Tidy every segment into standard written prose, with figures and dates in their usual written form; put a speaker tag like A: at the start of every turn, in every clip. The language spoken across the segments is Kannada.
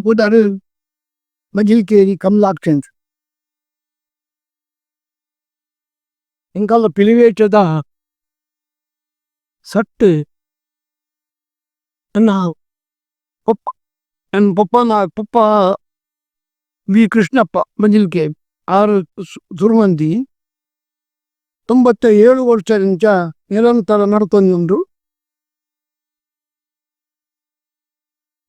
A: ಪುದಾರು ಮಜಿಲ್ಕೇರಿ ಕಮಲಾಕ್ಷನ್ ಇಂಕಲ್ಲ ಪಿಲಿವೇಟದ ಸಟ್ಟು ನನ್ನ ಪಪ್ಪ ನನ್ನ ಪಪ್ಪ ವಿ ಕೃಷ್ಣಪ್ಪ ಮಜಿಲ್ಕೆ ಆರು ಸುರುವಂತಿ 97 ವರ್ಷದಿಂದ ನಿರಂತರ ನಡ್ಕೊಂಡು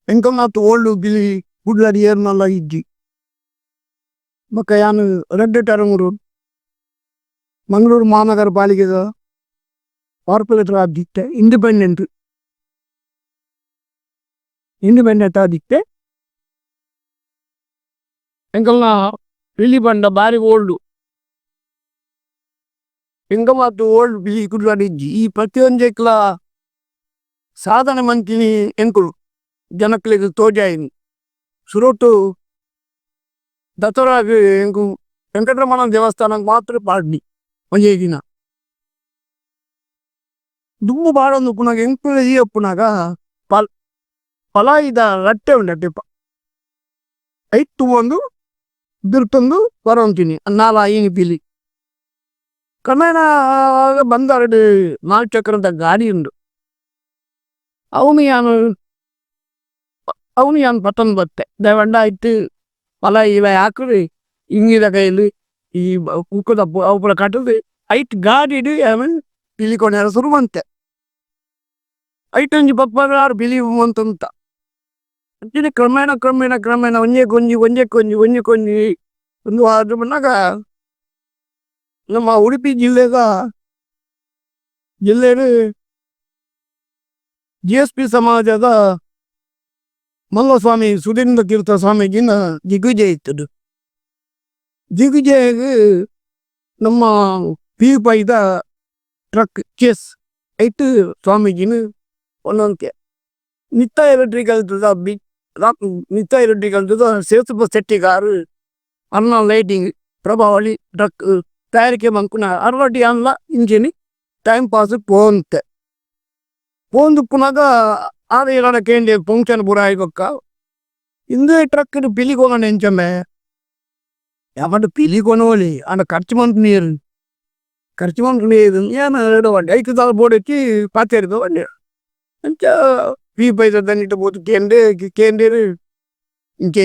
A: ಎಂಕಲ್ನಾತು ಓಲ್ಡ್ ಬಿಲಿ ಗುಡ್ಲಡಿ ಏರ್ನಲ್ಲ ಇಜ್ಜಿ ಬೊಕ್ಕ ಯಾನು ರೆಡ್ ಟರಂಗೂರು ಮಂಗಳೂರು ಮಹಾನಗರ ಪಾಲಿಕೆದ ಕಾರ್ಪೊರೇಟರ್ ಆದಿತ್ತೆ ಇಂಡಿಪೆಂಡೆಂಟ್ ಆದಿತ್ತೆ ಎಂಕಲ್ನ ಬಿಲಿ ಬಂಡ ಬಾರಿ ಓಲ್ಡು ಎಂಕ ಮಾತು ಓಲ್ಡ್ ಬಿಲಿ ಗುಡ್ಲಡಿ ಇಜ್ಜಿ ಈ ಪ್ರತಿಯೊಂದಕ್ಲ ಸಾಧನೆ ಮಂತಿನಿ ಎಂಕುಲು ಜನಕ್ಲೆಗ್ ತೋಜಾಯಿನಿ ಸುರೋಟು ದಸರಾಗ್ ಎಂಕು ವೆಂಕಟರಮಣ ದೇವಸ್ಥಾನಕ್ಕೆ ಮಾತ್ರ ಪಾಡ್ನಿ ಒಂಜೇ ದಿನ ದುಮ್ಮು ಬಾಡೊಂದು ಪುನಗ ಎಂಕುಲ ಈ ಅಪ್ಪುನಾಗ ಪಲಾಯಿದ ರಟ್ಟೆ ಉಂಡಪ್ಪ ಐತು ಒಂದು ಬಿರ್ತೊಂದು ಬರೋಂತೀನಿ ನಾಲ ಹಿಂಗೆ ಬಿಲಿ ಕ್ರಮೇಣ ಬಂದ 4 ಚಕ್ರದ ಗಾಡಿ ಉಂಡು ಅವನು ಯಾನು ಪತ್ತೊಂದು ಬತ್ತೆ ದಯವಂಡ ಆಯ್ತು ಪಲ ಇವ ಹಾಕ್ರಿ ಹಿಂಗಿದ ಕೈಲಿ ಈ ಉಕ್ಕದ ಅವುಗಳ ಕಟ್ಟದು ಐಟ್ ಗಾಡಿ ಬಿಲಿಕೊಂಡ ಶುರು ಬಂತೆ ಐಟೊಂಜಿ ಪಪ್ಪಾರು ಬಿಲಿ ಅಂತಂತ ಅಂಚನೆ ಕ್ರಮೇಣ ಒಂಜೆ ಕೊಂಜಿ ಒಂದು ಅದ್ರ ಬಂದಾಗ ನಮ್ಮ ಉಡುಪಿ ಜಿಲ್ಲೆದ GSP ಸಮಾಜದ ಮಲ್ಲಸ್ವಾಮಿ ಸುಧೀಂದ್ರ ತೀರ್ಥ ಸ್ವಾಮೀಜಿನ ದಿಗ್ವಿಜಯ ಇತ್ತದು ದಿಗ್ವಿಜಯಗೆ ನಮ್ಮ ಪೈದ ಟ್ರಕ್ ಕೇಸ್ ಐತು ಸ್ವಾಮೀಜಿನ ಒಂದೊಂದು ನಿತ್ಯ ಎಲೆಕ್ಟ್ರಿಕಲ್ ಸೇತುಪ ಸೆಟ್ಟಿಗಾರು ಅನ್ನ ಲೈಟಿಂಗ್ ಪ್ರಭಾವಳಿ ಟ್ರಕ್ ತಯಾರಿಕೆ ಮಂಕುನ ಅರವಟಿ ಅಲ್ಲ ಇಂಜಿನಿ ಟೈಮ್ ಪಾಸ್ ಪೋಂದು ಪುನಗ ಆದ ಕೇಂದ್ರ ಫಂಕ್ಷನ್ ಬುರಾಯಿ ಬೊಕ್ಕ ಇಂದು ಟ್ರಕ್ ಪಿಲಿಗೋನ ನೆಂಚಮ್ಮೆ ಯಾವತ್ತು ಪಿಲಿಗೋನೋಲಿ ಅಂಡ ಖರ್ಚು ಮಂತು ನೀರು ಏನು 2 ಗಂಟೆ 5 ಸಾಲ ಬೋರ್ಡ್ ಹಚ್ಚಿ ಪಾತೇರಿದ ಒಂಡೆ ಅಂಚ ಪೈದ ದನ್ನಿಟ್ಟು ಬೋದು ಕೇಂದ್ರ ಇಂಚೆ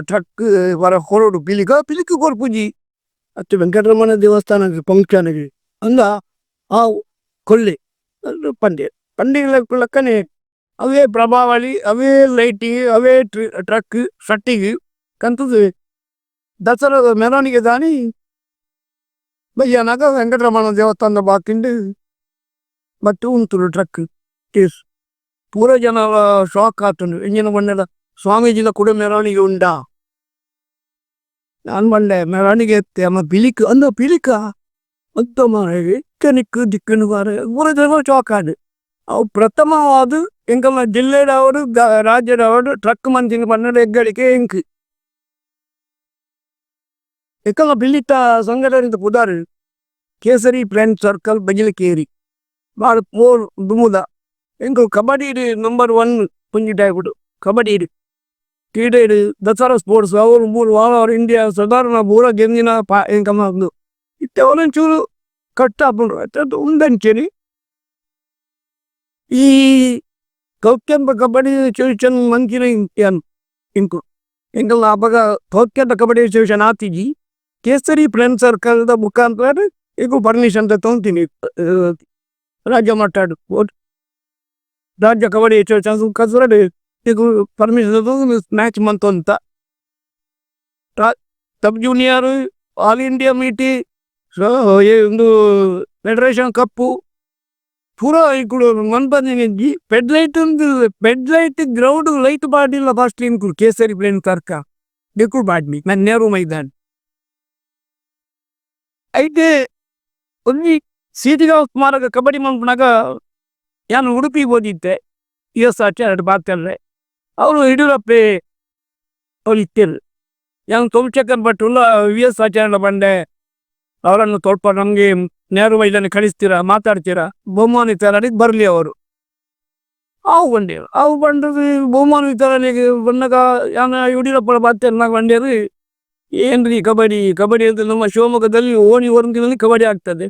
A: ಟ್ರಕ್ ವರ ಹೊರಡು ಪಿಲಿಕ ಕೊರ್ಪುಜಿ ಅತ್ತು ವೆಂಕಟರಮಣ ದೇವಸ್ಥಾನಕ್ಕೆ ಫಂಕ್ಷನ್ಗೆ ಅಂದ ಆ ಕೊಲ್ಲಿ ಪಂಡಿಗೆ ಅವೇ ಪ್ರಭಾವಳಿ ಅವೇ ಲೈಟಿಂಗ್ ಅವೇ ಟ್ರಕ್ ಶಟ್ಟಿಗೆ ಕಂತದ್ದು ದಸರಾದ ಮೆರವಣಿಗೆ ದಾನಿ ಬಯ್ಯನಾಗ ವೆಂಕಟರಮಣ ದೇವಸ್ಥಾನದ ಬಾಕಿಂಡು ಮತ್ತು ಉಂಟು ಟ್ರಕ್ ಕೇಸ್ ಪೂರ ಜನ ಶಾಕ್ ಆತನು ಎಂಜಿನ ಬಂಡೆಲ್ಲ ಸ್ವಾಮೀಜಿನ ಕೂಡ ಮೆರವಣಿಗೆ ಉಂಡ ನಾನು ಬಂಡೆ ಮೆರವಣಿಗೆ ಎತ್ತೆ ಅಮ್ಮ ಪಿಲಿಕ ಅಂತ ದಿಕ್ಕನು ಊರ ಜನ ಶಾಕ್ ಆಡು ಅವು ಪ್ರಥಮವಾದ ಎಂಕಲ್ಲ ಜಿಲ್ಲೆದವರು ರಾಜ್ಯದವರು ಟ್ರಕ್ ಮಂದಿನ ಬಣ್ಣದ ಹೆಗ್ಗಳಿಕೆ ಎಂಕಲ್ಲ ಬಿಲ್ಲಿತ ಸಂಘಟನೆದ ಪುದಾರು ಕೇಸರಿ ಫ್ರೆಂಡ್ ಸರ್ಕಲ್ ಬಜಿಲಕೇರಿ ಬಾಳ ಮೋರ್ ದುಮುದ ಎಂಕು ಕಬಡ್ಡಿ ನಂಬರ್ 1 ಪುಂಜಿಟಾಯ್ಬಿಡು ಕಬಡ್ಡಿ ಕ್ರೀಡೆ ದಸರಾ ಸ್ಪೋರ್ಟ್ಸ್ ಅವರು 3 ವಾರ ಇಂಡಿಯಾ ಸಾಧಾರಣ ಪೂರ ಗೆಂದಿನ ಎಂಕಮ್ಮ ಇತ್ತೆ ಒಂಚೂರು ಕಟ್ಟ ಹಾಕೊಂಡು ಉಂದಂಚೇರಿ ಈ ಕೌಕ್ಯಂಬ ಕಬಡ್ಡಿ ಅಸೋಸಿಯೇಷನ್ ಮಂಕಿನ ಇಂಕು ಎಂಕಲ್ನ ಅಪಗ ಕೌಕ್ಯಂತ ಕಬಡ್ಡಿ ಅಸೋಸಿಯೇಷನ್ ಆತಿಜಿ ಕೇಸರಿ ಫ್ರೆಂಡ್ ಸರ್ಕಲ್ದ ಮುಖಾಂತರ ಈಗ ಪರ್ಮಿಷನ್ ತೊಗೊಂತೀನಿ ರಾಜ್ಯ ಮಟ್ಟಾಡು ರಾಜ್ಯ ಕಬಡ್ಡಿ ಅಸೋಸಿಯೇಷನ್ ಕಸರಡು ಈಗ ಪರ್ಮಿಷನ್ ಮ್ಯಾಚ್ ಮಂತು ಅಂತ ಸಬ್ ಜೂನಿಯರ್ ಆಲ್ ಇಂಡಿಯಾ ಮೀಟಿ ಒಂದು ಫೆಡರೇಷನ್ ಕಪ್ಪು ಪೂರ ಇಕ್ಕಳು ಮನ್ಪಂದಿ ಪೆಡ್ಲೈಟ್ ಗ್ರೌಂಡ್ ಲೈಟ್ ಬಾಡಿಲ್ಲ ಫಸ್ಟ್ ಇಂಕುಳು ಕೇಸರಿ ಪ್ಲೇನ್ ತರ್ಕ ಡೆಕ್ಕುಳು ಬಾಡ್ನಿ ನನ್ನ ನೆಹರು ಮೈದಾನ ಐತೆ ಒಂದು ಸೀತಿಗಾಂವ್ ಸ್ಮಾರಕ ಕಬಡ್ಡಿ ಮನ್ಪನಾಗ ನಾನು ಉಡುಪಿಗೆ ಓದಿದ್ದೆ ಆಚಾರ್ಯ ಬಾತಲ್ರೆ ಅವರು ಯಡಿಯೂರಪ್ಪೆ ಅವ್ರು ಇತ್ತೇರು ನಾನು ಸೋಮಶೇಖರ್ ಭಟ್ರುಲ್ಲ ಆಚಾರ್ಯ ಬಂಡೆ ಅವರನ್ನು ಸ್ವಲ್ಪ ನಮಗೆ ನೆಹರು ಮೈದಾನ ಕಳಿಸ್ತೀರಾ ಮಾತಾಡ್ತೀರಾ ಬಹುಮಾನಿತ ಬರಲಿ ಅವರು ಅವು ಬಂದೇವು ಅವು ಬಂದದು ಬಹುಮಾನ ವಿತರಣೆಗೆ ಬಂದಾಗ ಯಾನ ಯಡಿಯೂರಪ್ಪನ ಬಾತ್ಯನ್ನಾಗ ಬಂದಿರು ಏನ್ರಿ ಕಬಡ್ಡಿ ಕಬಡ್ಡಿ ಅಂತ ನಮ್ಮ ಶಿವಮೊಗ್ಗದಲ್ಲಿ ಓಣಿ ಹೊರಗಿನಲ್ಲಿ ಕಬಡ್ಡಿ ಆಗ್ತದೆ.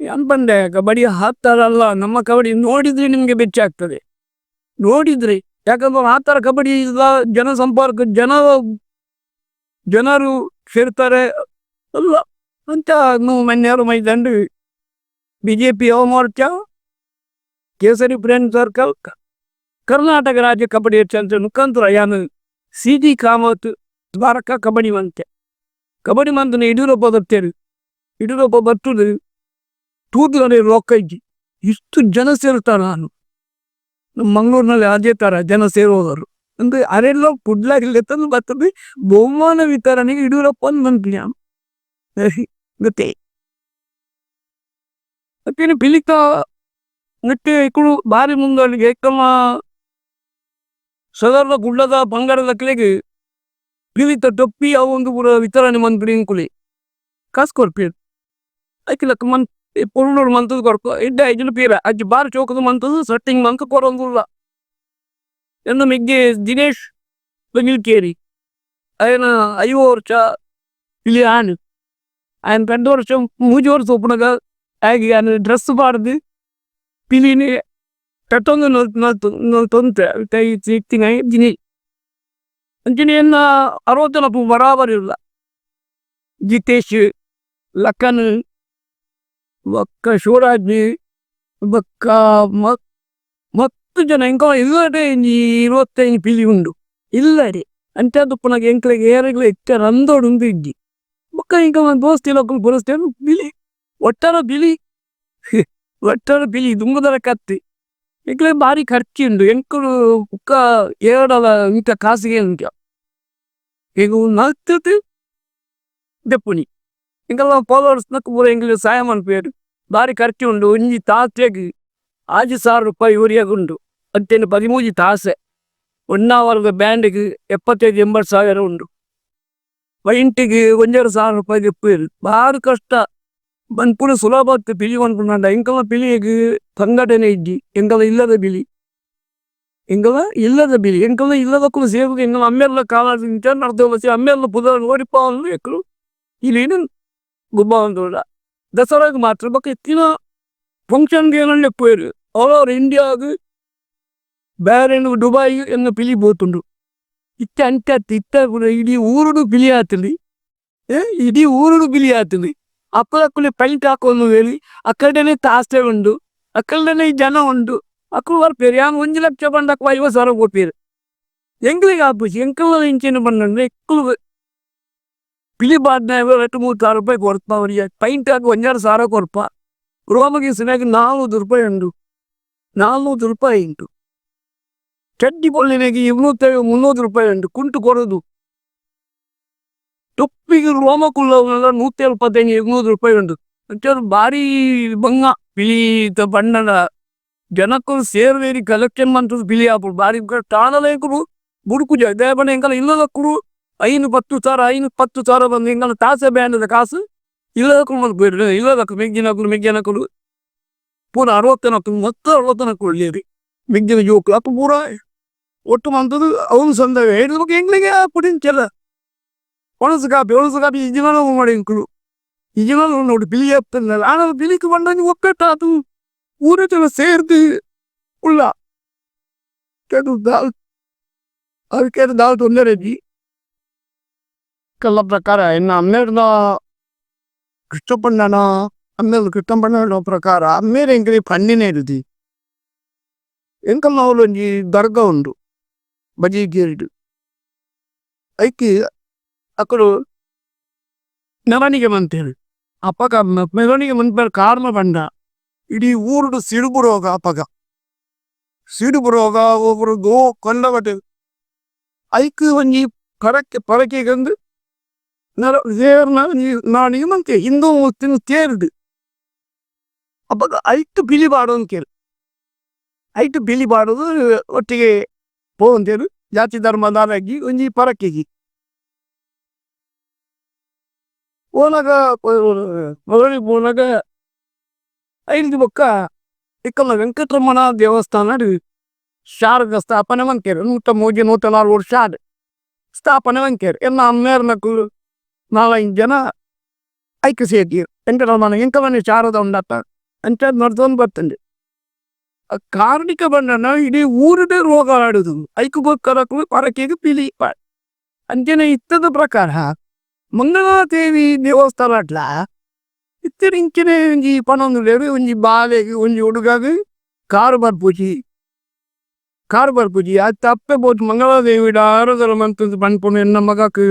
A: ಏನ್ ಬಂದೆ ಕಬಡ್ಡಿ ಹಾಕ್ತಾರಲ್ಲ, ನಮ್ಮ ಕಬಡ್ಡಿ ನೋಡಿದ್ರೆ ನಿಮ್ಗೆ ಬೆಚ್ಚ ಆಗ್ತದೆ ನೋಡಿದ್ರಿ. ಯಾಕಂದ್ರೆ ಆ ಥರ ಕಬಡ್ಡಿ ಇಲ್ಲ, ಜನ ಸಂಪರ್ಕ ಜನರು ಸೇರ್ತಾರೆ ಅಲ್ಲ ಅಂತ ಮನ್ಯಾರು ಮೈದಂಡು BJP ಯುವ ಮೋರ್ಚಾ ಕೇಸರಿ ಫ್ರೆಂಡ್ ಸರ್ಕಲ್ ಕರ್ನಾಟಕ ರಾಜ್ಯ ಕಬಡ್ಡಿ ಚಂದ್ರ ಮುಖಾಂತರ ಯಾನು CG ಕಾಮತ್ ದ್ವಾರಕ ಕಬಡ್ಡಿ ಮಂತೆ ಕಬಡ್ಡಿ ಮಂತನ ಯಡಿಯೂರಪ್ಪ ಬರ್ತೇರು. ಯಡಿಯೂರಪ್ಪ ಬರ್ತದೆ ತೂತುಗಡೆ ರೊಕ್ಕ ಇಜ್ಜಿ ಇಷ್ಟು ಜನ ಸೇರ್ತಾರ. ನಾನು ನಮ್ಮ ಮಂಗಳೂರಿನಲ್ಲಿ ಅದೇ ಥರ ಜನ ಸೇರುವವರು ಅಂದ್ರೆ ಅರೆಲ್ಲ ಕುಡ್ಲಾಗಿಲ್ಲ ತಂದು ಬರ್ತದೆ. ಬಹುಮಾನ ವಿತರಣೆಗೆ ಯಡಿಯೂರಪ್ಪ ಬಂದ್ಲಿ ಗೊತ್ತೇ ಅತ್ತೇನು ಪಿಲಿಕ ನಟ್ಟೆ ಇಕ್ಕಳು ಭಾರಿ ಮುಂದಲ್ಲಿಗೆ ಏಕಮ್ಮ ಸದರ್ನ ಗುಡ್ಡದ ಬಂಗಾರದ ಕೆಳಗೆ ಪಿಲಿತ ಟೊಪ್ಪಿ ಅವು ಒಂದು ಪೂರ ವಿತರಣೆ ಮಂತ್ರಿ ಇಂಕುಲಿ ಕಾಸು ಕೊಡ್ಪೇರು ಐಕಿಲಕ್ಕ ಮಂತ್ ಪುರುಳೂರು ಮಂತದ ಕೊಡ್ಕೊ ಇಡ್ಡ 5 ಜನ ಪೀರ ಅಜ್ಜಿ ಬಾರಿ ಚೌಕದ ಮಂತದ್ದು ಸಟ್ಟಿಂಗ್ ಮಂಕ ಕೊಡೋಂಗಿಲ್ಲ ಎಂದು ಮಿಗ್ಗೆ ದಿನೇಶ್ ಬೆಂಗಿಲ್ಕೇರಿ ఆయన 5 ವರ್ಷ ಇಲ್ಲಿ ఆయన పెద్ద వర్షం 3 ವರ್ಷ ಒಪ್ಪನಾಗ ಆಗಿ ఆయన ಡ್ರೆಸ್ ಬಾರ್ದು ಪಿಲಿನಿ ಕಟ್ಟೊಂದು ತೊಂತೆ ಸಿಕ್ತಿಂಗ ಜಿನಿ ಅಂಚಿನ 60 ಜನ ಬರಾಬರಿ ಇಲ್ಲ. ಜಿತೇಶ್ ಲಕ್ಕನ್ ಬಕ್ಕ ಶಿವರಾಜ್ ಬಕ್ಕ ಮತ್ತು ಜನ ಇಂಕ ಇಲ್ಲಡೆ 25 ಪಿಲಿ ಉಂಡು ಇಲ್ಲಡೆ ಅಂಥದ್ದು ಪುನಃ ಎಂಕ್ಲೆಗೆ ಏರೆಗ್ಲ ಇಷ್ಟ ರಂದೋಡು ಉಂಟು ಇಜ್ಜಿ ಬಕ್ಕ ಇಂಕ ದೋಸ್ತಿ ಲೋಕಲ್ ಬರಸ್ತೇನು ಬಿಲಿ ಒಟ್ಟಾರ ಬಿಲಿ ದುಂಗದರ ಕತ್ತಿ ಎಂಕ್ಲೆ ಭಾರಿ ಖರ್ಚಿ ಉಂಡು ಎಂಕಲು ಬುಕ್ಕ ಏರಡಲ ಇಂಥ ಕಾಸಿಗೆ ಉಂಟ ಈಗ ನಗ್ತದೆ ದೆಪ್ಪುನಿ ಇಂಕಲ್ಲ ಫಾಲೋವರ್ಸ್ನಕ್ಕೆ ಪೂರ ಎಂಗ್ಲಿ ಸಹಾಯ ಮನ್ಪೇರು ಭಾರಿ ಖರ್ಚು ಉಂಡು. ಒಂಜಿ ತಾಸೆಗೆ 6,000 ರೂಪಾಯಿ ಯೂರಿಯಾಗುಂಡು ಅಂತೇನು 13 ತಾಸೆ. 1 ಅವರ್ದ ಬ್ಯಾಂಡಿಗೆ 75-80 ಸಾವಿರ ಉಂಡು. ಪೈಂಟಿಗೆ 1,500 ರೂಪಾಯಿ ದೆಪ್ಪೇರು ಭಾರಿ ಕಷ್ಟ ಬಂದ್ಪುರ ಸುಲಭ ಆಗ್ತದೆ ಪಿಲಿ ಅನ್ಕೊಂಡ. ಎಂಕಲ್ಲ ಪಿಲಿಗೆ ಸಂಘಟನೆ ಇದ್ದಿ ಎಂಕಲ್ಲ ಇಲ್ಲದ ಬಿಲಿ ಎಂಕಲ್ಲ ಇಲ್ಲದಕ್ಕೂ ಸೇವೆಗೆ ಎಂಕಲ್ಲ ಅಮ್ಮೆಲ್ಲ ಕಾಲ ನಡೆದ ಅಮ್ಮೆಲ್ಲ ಪುದ ನೋಡಿಪ್ಪ ಅಂದ್ರು ಎಕ್ಕಲು ಇಲ್ಲೇನು ಗುಬ್ಬ ಅಂದೋಡ ದಸರಾಗ ಮಾತ್ರ ಬಕ್ಕ ಎತ್ತಿನ ಫಂಕ್ಷನ್ಗೆ ಏನಂದ್ರೆ ಪೋಯರು ಆಲ್ ಓವರ್ ಇಂಡಿಯಾಗ ಬೇರೆ ದುಬೈ ಎನ್ನ ಪಿಲಿ ಬೋತುಂಡು ಇತ್ತ ಅಂತ್ಯತ್ತು ಇತ್ತ ಕೂಡ ಇಡೀ ಊರುಡು ಬಿಲಿ ಆತಲಿ ಇಡೀ ಊರುಡು ಬಿಲಿ ಆತಲಿ ಅಕ್ಕಲಕ್ಕಲೆ ಪೈಂಟ್ ಹಾಕೊಂಡು ಹೇಳಿ ಅಕ್ಕಡೆನೆ ತಾಸೆ ಉಂಡು ಅಕ್ಕಲ್ದನೆ ಜನ ಉಂಡು ಅಕ್ಕಲು ಬರ್ಪೇರು ಯಾನು 1 ಲಕ್ಷ ಬಂದಕ್ಕ 50,000 ಕೊಡ್ಪೇರು ಎಂಗ್ಲಿಗೆ ಹಾಪಿಸಿ ಎಂಕಲ್ಲ ಇಂಚೇನು ಬಂದ್ರೆ ಎಕ್ಕಲು ಪಿಲಿ ಬಾದ್ನ 2-3,000 ರೂಪಾಯಿ ಕೊಡ್ಪ ಅವರಿಗೆ ಪೈಂಟ್ ಹಾಕಿ 1,500 ಕೊಡ್ಪ. ರೋಮಗೆ ಸಿನಾಗಿ 400 ರೂಪಾಯಿ ಉಂಡು 400 ರೂಪಾಯಿ ಉಂಟು. ಚಡ್ಡಿ ಪೊಳ್ಳಿನಾಗಿ 250-300 ರೂಪಾಯಿ ಉಂಟು ಕುಂಟು ಕೊಡೋದು. ಟೊಪ್ಪಿಗೆ ರೋಮಕುಳ್ಳವನ್ನೆಲ್ಲ 175-200 ರೂಪಾಯಿ ಉಂಟು. ಅಂಚರು ಭಾರಿ ಬಂಗ ಪಿಲಿ ಬಣ್ಣದ ಜನಕ್ಕೂ ಸೇರ್ವೇರಿ ಕಲೆಕ್ಷನ್ ಮಂತದ್ದು ಪಿಲಿ ಹಾಪುಡು ಭಾರಿ ಟಾಣಲೇಕರು ಬುಡುಕು ದೇವನ ಎಂಕಲ್ಲ ಇಲ್ಲದಕ್ಕೂ 5-10,000 ಬಂದು ಎಂಕಲ್ಲ ತಾಸೆ ಬ್ಯಾಂಡದ ಕಾಸು ಇಲ್ಲದಕ್ಕೂ ಬಂದು ಇಲ್ಲದಕ್ಕೂ ಮೆಗ್ಗಿನಕ್ಕಳು ಪೂರ 60 ಮತ್ತು 60 ಒಳ್ಳೆಯದು ಮೆಗ್ಗಿನ ಜೋಕು ಅಪ್ಪ ಪೂರ ಒಟ್ಟು ಮಂತದ್ದು ಅವನು ಸಂದವೆ ಹೇಳಿದ್ಬೇಕು ಎಂಗ್ಲಿಗೆ ಪುಡಿಂಚಲ್ಲ ಒಣಸು ಕಾಪಿ ಇಜಿಮನ ಮಾಡಿ ಎಂಕಳು ಇಜಿಮನ ನೋಡಿ ಪಿಲಿ ಹಾಕ್ತಾನಲ್ಲ ಆನ ಪಿಲಿಕ್ಕೆ ಬಂದ ಒಕ್ಕಟ್ಟ ಅದು ಊರ ಜನ ಸೇರ್ದು ಉಳ್ಳ ಅದಕ್ಕೆ ದಾಲ್ ತೊಂದರೆ ಕಲ್ಲ ಪ್ರಕಾರ ಇನ್ನು 12 ಕೃಷ್ಣಪ್ಪಣ್ಣನ 12 ಕೃಷ್ಣಪ್ಪಣ್ಣ ಪ್ರಕಾರ ಅಮ್ಮೇಲೆ ಎಂಕಲಿ ಪನ್ನಿನೇ ಇರುದಿ ಎಂಕಲ್ ನಾವು ಒಂಜಿ ದರ್ಗಾ ಉಂಡು ಬಜಿಗೇರಿಡು ಐಕಿ ಅಕ್ಕಳು ಮೆರವಣಿಗೆ ಮಂತೇಳಿ ಅಪ್ಪಗ ಮೆರವಣಿಗೆ ಮಂತ ಕಾರಣ ಬಂದ ಇಡೀ ಊರುಡು ಸಿಡುಬು ರೋಗ ಅಪ್ಪಗ ಸಿಡುಬು ರೋಗ ಒಬ್ಬರು ಗೋ ಕೊಂಡಬಟ್ಟೆ ಐಕ್ ಒಂಜಿ ಪರಕೆಗಂದು ನಾನೀಗ ಮಂತೆ ಹಿಂದೂ ಮುಸ್ಲಿಂ ತೇರ್ದು ಅಪ್ಪಗ ಐಟು ಬಿಲಿ ಬಾಡೋದು ಕೇಳಿ ಐಟು ಬಿಲಿ ಬಾಡೋದು ಒಟ್ಟಿಗೆ ಪೋಂತೇರು ಜಾತಿ ಧರ್ಮದಾರಾಗಿ ಒಂಜಿ ಪರಕೆಗಿ ಓನಾಗ ಮೊದಲಿಗೆ ಪೋನಾಗ 5 ಬೊಕ್ಕ ಇಕ್ಕಲ್ಲ ವೆಂಕಟರಮಣ ದೇವಸ್ಥಾನ ಶಾರದ ಸ್ಥಾಪನೆ ಮಂಕೇರು 103 ವರ್ಷ ಆದ ಸ್ಥಾಪನೆ ಮಂಕೇರು ಎಲ್ಲ ಅಮ್ಮೇರ್ನಕ್ಕು 4-5 ಜನ ಐಕ್ಯ ಸೇತೀರು ಎಂಕಲನೆ ಶಾರದ ಉಂಡತ್ತ ಅಂತ ನಡ್ದೊಂದು ಬರ್ತಂದೆ ಕಾರ್ಣಿಕ ಬಂಡನ ಇಡೀ ಊರದೇ ರೋಗ ಆಡುದು ಐಕು ಗೊತ್ತರಕ್ಕೂ ಪರಕೆಗೆ ಪಿಲಿ ಅಂಚನೆ ಇತ್ತದ ಪ್ರಕಾರ ಮಂಗಳಾದೇವಿ ದೇವಸ್ಥಾನ ಅಟ್ಲ ಇತ್ತರ ಇಂಚನೆ ಒಂಜಿ ಪನೊಂದುಲ್ಲೇರು ಒಂಜಿ ಬಾಲೆಗೆ ಒಂಜಿ ಹುಡುಗಾಗ ಕಾರು ಬರ್ಪುಜಿ ಅದು ತಪ್ಪೆ ಬೋದು ಮಂಗಳಾದೇವಿಡ ಆರೋಗ್ಯ ಮಂತದ್ದು ಪನ್ಪುಣ ಎನ್ನ ಮಗಕ್ಕೆ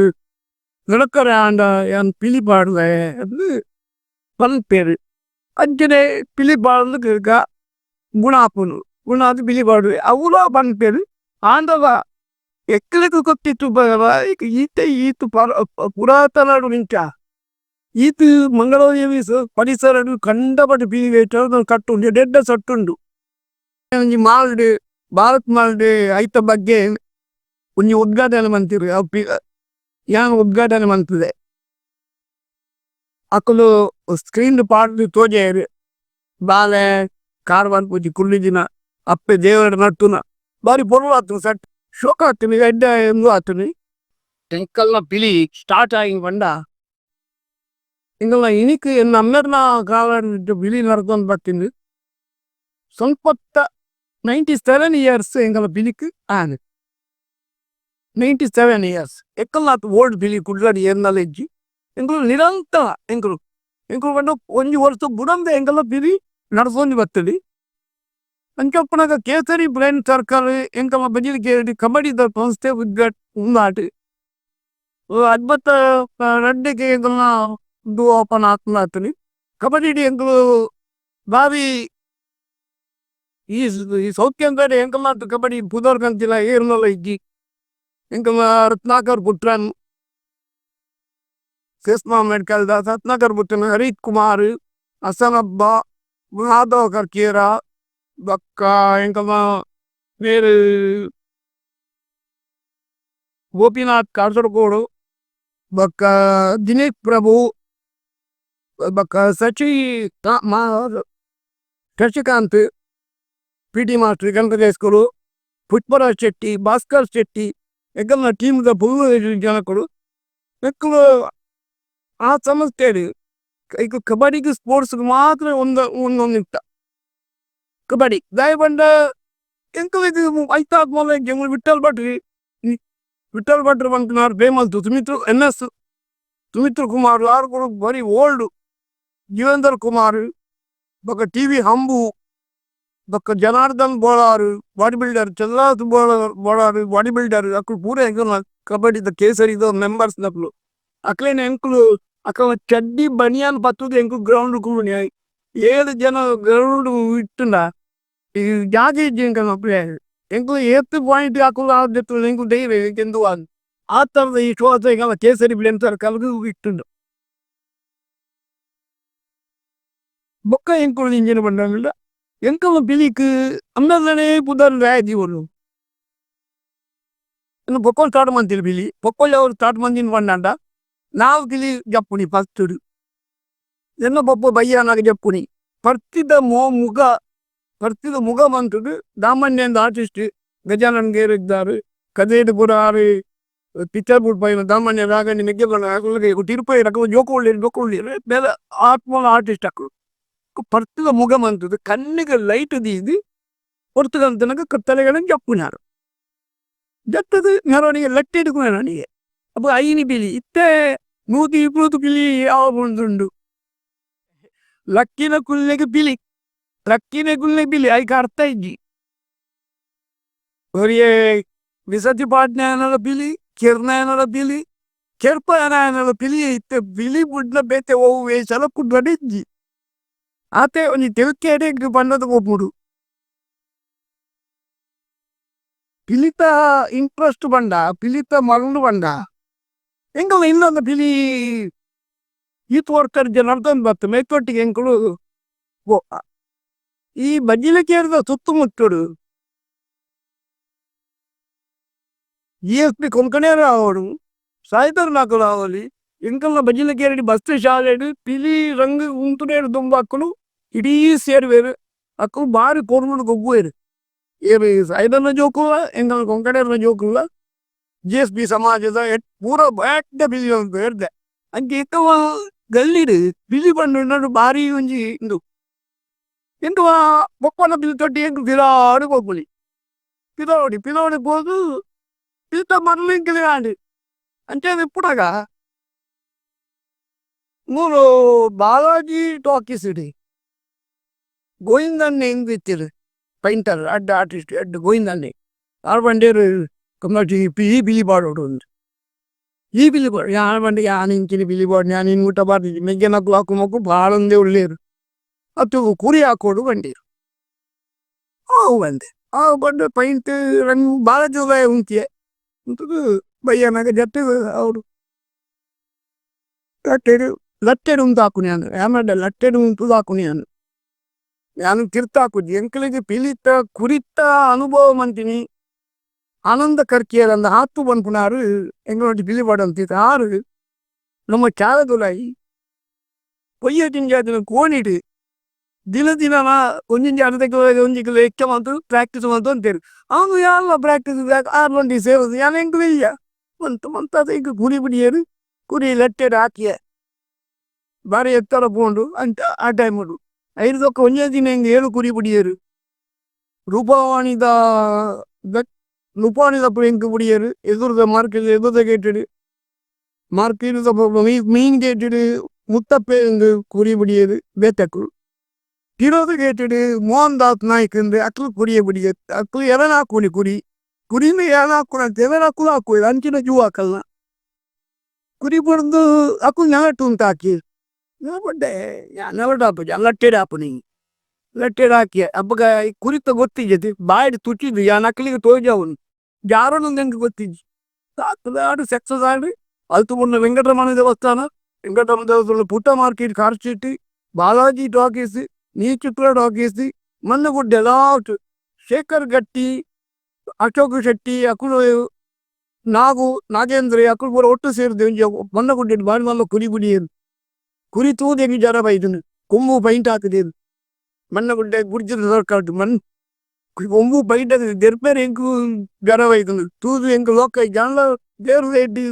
A: ನಡಕರೆ ಆಂಡ ಏನ್ ಪಿಲಿ ಪಾಡ್ದೆ ಅದು ಪನ್ಪೇರು ಅಂಚನೆ ಪಿಲಿ ಪಾಡ್ದಕ್ಕ ಗುಣ ಅದು ಪಿಲಿ ಪಾಡುವೆ ಅವಳ ಪನ್ಪೇರು ಆಂದವ ಎಕ್ಕಲಿಕ್ಕೆ ಗೊತ್ತಿತ್ತು ಈತು ಪುರಾತನ ನಿಂಚ ಈತು ಮಂಗಳಾದೇವಿ ಪರಿಸರ ಕಂಡಪಟ್ಟು ಪಿಲಿ ಕಟ್ಟುಂಡು ಡೆಡ್ಡ ಸಟ್ಟುಂಡು ಒಂಜಿ ಮಾಲ್ಡ್ ಭಾರತ್ ಮಾಲ್ಡ್ ಐತ ಬಗ್ಗೆ ಒಂಜಿ ಉದ್ಘಾಟನೆ ಮಂತಿರು ಯಾನ್ ಉದ್ಘಾಟನೆ ಮಂತದೆ ಅಕ್ಕಲು ಸ್ಕ್ರೀನ್ ಪಾಡ್ದು ತೋಜೆರು ಬಾಲೆ ಕಾರ್ ಬರ್ಪುಜಿ ಕುಳ್ಳಿ ದಿನ ಅಪ್ಪೆ ದೇವರ ನಟ್ಟುನ ಬಾರಿ ಪೊರ್ಲು ಆತು ಸಟ್ ಶೋಕ ಆಗ್ತೀನಿ ಎಡ್ಡ ಎಂದು ಆತನಿ ಟೆಂಕಲ್ನ ಪಿಲಿ ಸ್ಟಾರ್ಟ್ ಆಗಿ ಬಂಡ ಇಂಗಲ್ಲ ಇನಿಕ್ ಎನ್ನ ಅಮ್ಮೆರ್ನ ಕಾಲ ಬಿಳಿ ನಡ್ಕೊಂಡು ಬರ್ತೀನಿ ಸ್ವಲ್ಪ 97 years ಎಂಗಲ ಬಿಲಿಕ್ ಆನೆ 97 years ಎಕ್ಕಲ್ನಾತ್ ಓಲ್ಡ್ ಬಿಲಿ ಕುಡ್ಲಾಡಿ ಏರ್ನಲ್ಲ ಇಜ್ಜಿ ಎಂಗಳು ನಿರಂತರ ಎಂಗಳು ಬಂದು ಒಂಜಿ ವರ್ಷ ಬುಡಂದ ಎಂಗಲ್ಲ ಬಿಲಿ ನಡ್ಕೊಂಡು ಬರ್ತದೆ ಅಂಚಪ್ಪನಾಗ ಕೇಸರಿ ಬ್ರೈನ್ ಸರ್ಕಲ್ ಎಂಕಲ್ಲ ಬಜಿಲಿ ಕೇಳಿ ಕಬಡ್ಡಿದ ಸಂಸ್ಥೆ ಉದ್ಘಾಟ ಉಂದಾಟು ಅದ್ಭುತ ರಡ್ಡೆಗೆ ಎಂಗಲ್ನ ಇದು ಓಪನ್ ಆಗ್ತಾನೆ ಕಬಡ್ಡಿ ಎಂಗಳು ಬಾರಿ ಈ ಸೌಖ್ಯ ಅಂದ್ರೆ ಎಂಕಲ್ನ ಕಬಡ್ಡಿ ಪುದರ್ ಕಂತಿಲ್ಲ ಏರ್ನಲ್ಲ ಇಜ್ಜಿ ಎಂಕಲ್ನ ರತ್ನಾಕರ್ ಪುತ್ರನ್ ಸೇಸ್ಮಾ ಮೆಡ್ಕಲ್ ದಾಸ್ ರತ್ನಾಕರ್ ಪುತ್ರನ್ ಹರೀತ್ ಕುಮಾರ್ ಹಸನಬ್ಬ ಮಾಧವ್ ಕರ್ಕೇರ ಬಕ್ಕ ಎಂಕಲ್ನ ಬೇರೆ ಗೋಪಿನಾಥ್ ಕಾಸರಗೋಡು ಬಕ್ಕ ದಿನೇಶ್ ಪ್ರಭು ಬಕ್ಕ ಶಶಿಕಾಂತ್ ಪಿಟಿ ಮಾಸ್ಟರ್ ಗಣಪತೇಶ್ಕರು ಪುಷ್ಪರಾಜ್ ಶೆಟ್ಟಿ ಭಾಸ್ಕರ್ ಶೆಟ್ಟಿ ಎಕ್ಕಲ್ನ ಟೀಮ್ದ ಫುಲ್ ಜನಕರು ಎಕ್ಕಲು ಆ ಸಂಸ್ಥೆ ಈಗ ಕಬಡ್ಡಿಗೆ ಸ್ಪೋರ್ಟ್ಸ್ಗೆ ಮಾತ್ರ ಒಂದೊಂದಿತ್ತ ಕಬಡ್ಡಿ ದಾಯ ಬಂಡ ಎಂಕಲಿಗೆ ಐತಾದ್ಮೇಲೆ ಜಂಗ್ ವಿಠಲ್ ಭಟ್ರು ಬಂಕನಾರು ಫೇಮಸ್ ಸುಮಿತ್ರ ಕುಮಾರ್ ಯಾರು ಬರೀ ಓಲ್ಡ್ ಜೀವೇಂದರ್ ಕುಮಾರ್ ಬೊಕ್ಕ ಟಿವಿ ಹಂಬು ಬೊಕ್ಕ ಜನಾರ್ದನ್ ಬೋಳಾರು ಬಾಡಿ ಬಿಲ್ಡರ್ ಚೆಲ್ಲಾಸ್ ಬೋಳಾರು ಬಾಡಿ ಬಿಲ್ಡರ್ ಅಕ್ಕಳು ಪೂರ ಎಂಕಲ್ನ ಕಬಡ್ಡಿದ ಕೇಸರಿದ ಮೆಂಬರ್ಸ್ ನಕ್ಲು ಅಕ್ಲೇನ ಎಂಕುಲು ಅಕ್ಕ ಚಡ್ಡಿ ಬನಿಯಾನ್ ಪತ್ತುದು ಎಂಕು ಗ್ರೌಂಡ್ ಕೂಡಿ 7 ಜನ ಗ್ರೌಂಡ್ ಇಟ್ಟುಂಡ ಈ ಜಾತಿ ಎಂಕಲ್ ಎಂಕು 8 ಪಾಯಿಂಟ್ ಹಾಕಲು ಆದ್ದು ಎಂಕು ಧೈರ್ಯ ಎಂದು ಆ ಥರದ ಈ ಶೋಸ ಈಗ ಕೇಸರಿ ಬ್ಲೇನ್ ಸರ್ಕಲ್ಗೂ ಇಟ್ಟುಂಡು ಬೊಕ್ಕ ಎಂಕುಲು ಇಂಜಿನ ಬಂಡಂಗಿಲ್ಲ ಎಂಕಲ್ನ ಬಿಲಿಕ್ ಅಮ್ಮದನೆ ಪುದರ್ ರಾಯಜೀವನು ಇನ್ನು ಬೊಕ್ಕಲ್ ಸ್ಟಾರ್ಟ್ ಮಂತಿರು ಬಿಲಿ ಬೊಕ್ಕಲ್ ಅವ್ರು ಸ್ಟಾರ್ಟ್ ಮಂದಿನ ಬಂಡಾಂಡ ನಾವು ಗಿಲಿ ಜಪ್ಪುನಿ ಫಸ್ಟ್ ಎನ್ನ ಬೊಪ್ಪ ಬಯ್ಯನಾಗ ಜಪ್ಪುನಿ ಪರ್ತಿದ ಮುಗ ಮಂತುಡು ದಾಮಣ್ಯಂದ ಆರ್ಟಿಸ್ಟ್ ಗಜಾನನ್ ಗೇರ್ ಇದ್ದಾರೆ ಕದೇಡು ಪುರ ಆರು ಪಿಕ್ಚರ್ ಬುಡ್ ಪೈನ ದಾಮಣ್ಯ ರಾಗಣಿ ನೆಗ್ಗೆಲ್ಲ ತಿರುಪೈ ರಕ ಜೋಕೊಳ್ಳಿ ಬೇರೆ ಆತ್ಮಲ ಆರ್ಟಿಸ್ಟ್ ಹಾಕು ಪರ್ತಿದ ಮುಗ ಮಂತುದು ಕಣ್ಣಿಗೆ ಲೈಟ್ ದೀದಿ ಹೊರ್ತದಂತನಗ ಕತ್ತಲೆಗಳನ್ನು ಜಪ್ಪುನಾರು ಜತ್ತದು ಮೆರವಣಿಗೆ ಲಟ್ಟಿ ಹಿಡ್ಕುವೆ ನನಗೆ ಅಪ್ಪ ಐನಿ ಬಿಲಿ ಇತ್ತೆ 120 ಬಿಲಿ ಯಾವ ಬಂದುಂಡು ಲಕ್ಕಿನ ಕುಲ್ಲೆಗೆ ಬಿಲಿ ಐಕ ಅರ್ಥ ಇಜ್ಜಿ ಬರಿಯೇ ವಿಸತಿ ಪಾಟ್ನಾಯನದ ಬಿಲಿ ಕಿರ್ನಾಯನದ ಬಿಲಿ ಕೆರ್ಪನಾಯನದ ಬಿಲಿ ಇತ್ತೆ ಬಿಲಿ ಬುಡ್ಲ ಬೇತೆ ಓ ವೇಷಲ ಕುಡ್ಡಿಜ್ಜಿ ಆತೆ ಒಂಜಿ ತೆಲ್ಕೆಡೆ ಬಣ್ಣದ ಒಬ್ಬುಡು ಪಿಲಿತ ಇಂಟ್ರೆಸ್ಟ್ ಬಂಡ ಪಿಲಿತ ಮರಳು ಬಂಡ ಎಂಕಲ್ಲ ಇನ್ನೊಂದು ಬಿಲಿ ಈತ್ ವರ್ಕರ್ ಜನರ್ದೊಂದು ಬತ್ತು ಮೇಲ್ಕೊಟ್ಟಿಗೆ ಎಂಕಲು ಈ ಬಜ್ಜಿಲಕೇರಿದ ಸುತ್ತಮುತ್ತಡು GSP ಕೊಂಕಣಿ ರಾವಡು ಸಾಯ್ತರ ನಾಕು ರಾವಲಿ ಎಂಕಲ್ನ ಬಜ್ಜಿಲಕೇರಿ ಬಸ್ ಶಾಲೆ ಪಿಲಿ ರಂಗು ಉಂಟುನೇರು ದುಂಬ ಅಕ್ಕಳು ಇಡೀ ಸೇರುವೇರು ಅಕ್ಕಳು ಬಾರಿ ಕೊರ್ಮುಡು ಗೊಬ್ಬುವೇರು ಏರು ಐದನ್ನ ಜೋಕುಲ್ಲ ಎಂಗಲ್ ಕೊಂಕಡೆರ್ನ ಜೋಕುಲ್ಲ GSP ಸಮಾಜದ ಪೂರ ಬ್ಯಾಟ್ಟ ಬಿಲಿ ಅಂತ ಹೇಳ್ದೆ ಅಂಚೆ ಇತ್ತವ ಗಲ್ಲಿಡು ಬಿಲಿ ಬಂದು ಬಾರಿ ಒಂಜಿ ಇಂದು ಎಂತವ ಬೊಪ್ಪನ ಬಿಲ್ ತೊಟ್ಟಿ ಎಂಟು ಪಿಲಾಡು ಬೊಪ್ಪುಲಿ ಪಿಲೋಡಿ ಹೋದು ಪಿಲ್ತ ಮರ್ಲಿಂಕಿಲಿ ಆಡು ಅಂಚೆ ಇಪ್ಪುಡಾಗ ಮೂರು ಬಾಲಾಜಿ ಟಾಕೀಸ್ ಇಡಿ ಗೋವಿಂದನ್ನೇ ಹೆಂಗ್ ಇತ್ತಿರು ಪೈಂಟರ್ ಅಡ್ಡ ಆರ್ಟಿಸ್ಟ್ ಅಡ್ಡ ಗೋವಿಂದನ್ನೇ ಆರು ಬಂಡೇರು ಕಮ್ಮಟಿ ಈ ಬಿಲಿ ಬಾಡೋಡು ಒಂದು ಈ ಬಿಲಿ ಬಾಡು ಯಾರು ಬಂಡೆ ಯಾನು ಇಂಚಿನ ಬಿಲಿ ಬಾಡು ನಾನು ಇನ್ನು ಊಟ ಬಾರ್ದಿದ್ದಿ ಮೆಗ್ಗೆ ನಕ್ಕು ಹಾಕು ಮಕ್ಕು ಭಾಳೊಂದೇ ಒಳ್ಳೆಯರು ಅದು ಕುರಿ ಹಾಕೋಡು ಬಂಡೇರು ಅವು ಬಂದೆ ಅವು ಬಂದು ಪೈಂಟ್ ರಂಗ್ ಭಾಳ ಜೋಗ ಉಂಟಿಯೇ ಅಂತದು ಬಯ್ಯನಾಗ ಜಟ್ಟು ಅವರು ಲಟ್ಟೆಡು ಉಂಟು ಹಾಕುನಿ ನಾನು ಯಾಮಡ್ಡ ಲಟ್ಟೆಡು ಉಂಟು ಹಾಕುನಿ ನಾನು ತಿರ್ತಾಕುದ್ದಿ ಎಂಕಲಿಗೆ ಪಿಲಿತ ಕುರಿತ ಅನುಭವ ಅಂತೀನಿ ಆನಂದ ಕರ್ಕಿಯರಂದ ಹಾತು ಬಂದ್ಪುನಾರು ಎಂಗಳೊಂದು ಬಿಲಿ ಬಾಡಂತಿತ್ತು ಆರು ನಮ್ಮ ಚಾಲದುಲಾಯಿ ಪೊಯ್ಯ ತಿಂಜಾದಿನ ಕೋಣಿಡು ದಿನ ಒಂಜಿಂಜ ಅರ್ಧ ಕಿಲೋ 1 ಕಿಲೋ ಎಕ್ಕ ಬಂತು ಪ್ರಾಕ್ಟೀಸ್ ಬಂತು ಅಂತೇಳಿ ಅವನು ಎಲ್ಲ ಪ್ರಾಕ್ಟೀಸ್ ಆರು ಮಂದಿ ಸೇರೋದು ಯಾನು ಹೆಂಗೆ ಇಲ್ಲ ಮಂತ ಈಗ ಕುರಿ ಬಿಡಿಯರು ಕುರಿ ಲಟ್ಟೆಡು ಹಾಕಿಯ ಬಾರಿ ಎತ್ತರ ಪೋಂಡು ಅಂತ ಆ ಟೈಮ್ ಉಂಟು 5 ಒಂದೇ ದಿನ ಹೆಂಗೆ 7 ಕುರಿ ಬಿಡಿಯರು ರೂಪವಾಣಿದ ಎಂಕು ಬಿಡಿಯರು ಎದುರದ ಮಾರ್ಕೆಟ್ ಎದುರದ ಕೇಟಿಡು ಮಾರ್ಕೆಟ್ ಮೀನ್ ಕೇಟಿಡು ಮುತ್ತಪ್ಪೆ ಕುರಿ ಬಿಡಿಯರು ಬೇತಕ್ಕಳು ತಿರೋದು ಕೇಟಿಡು ಮೋಹನ್ ದಾಸ್ ನಾಯ್ಕ ಅಕ್ಲು ಕುರಿಯ ಬಿಡಿಯ ಅಕ್ಲು ಎದನ ಹಾಕೋನಿ ಕುರಿನ ಎದನ ಹಾಕೋಣ ಅಂತ ಎದನ ಹಾಕಲು ಹಾಕೋ ಅಂಚಿನ ಜೂ ಹಾಕಲ್ಲ ಕುರಿ ಬಡ್ದು ಅಕ್ಲು ನೆಲಟ್ಟು ಅಂತ ಹಾಕಿ ಬಡ್ಡೆ ನೆಲಟಾಪು ಲಟ್ಟೆಡು ಹಾಪು ನೀ ಲಟ್ಟೆಡು ಹಾಕಿ ಹಬ್ಬಗ ಕುರಿತ ಗೊತ್ತಿದ್ದತಿ ಬಾಯಿಡು ತುಚ್ಚಿದ್ದು ಯಾ ನಕಲಿಗೆ ತೋಜವನು ಜಾರನೊಂದು ಹೆಂಗೆ ಗೊತ್ತಿದ್ದಿ ಆಡು ಸಕ್ಸಸ್ ಆಡ್ರಿ ಅಲ್ತು ಮುನ್ನ ವೆಂಕಟರಮಣ ದೇವಸ್ಥಾನ ವೆಂಕಟರಮಣ ದೇವಸ್ಥಾನ ಪುಟ್ಟ ಮಾರ್ಕೆಟ್ ಕಾರ್ಚಿಟ್ಟಿ ಬಾಲಾಜಿ ಟಾಕೀಸ್ ನೀಚಿತ್ರ ಟಾಕೀಸ್ ಮನ್ನಗುಡ್ಡೆ ಲಾಟ್ ಶೇಖರ್ ಗಟ್ಟಿ ಅಶೋಕ್ ಶೆಟ್ಟಿ ಅಕುಲು ನಾಗೇಂದ್ರ ಅಕುಲು ಪೂರ ಒಟ್ಟು ಸೇರಿದೆ ಮನ್ನಗುಡ್ಡೆ ಬಾಡಿ ಮಲ್ಲ ಕುರಿ ಬಿಡಿಯರು ಕುರಿ ತೂದೆಂಗಿ ಜರ ಬೈದನು ಕೊಂಬು ಪೈಂಟ್ ಹಾಕಿದೇನು ಮನ್ನಗುಡ್ಡೆ ಗುರ್ಜಿದ ಸರ್ಕಾರದ್ದು ಕೊಂಬು ಪೈಂಟ್ ಹಾಕಿದೆ ದೆರ್ಪೇರು ಹೆಂಗು ಜರ ಬೈದನು ತೂದು ಹೆಂಗು ಲೋಕ ಜನ ದೇವ್ರ ರೆಡ್ಡಿ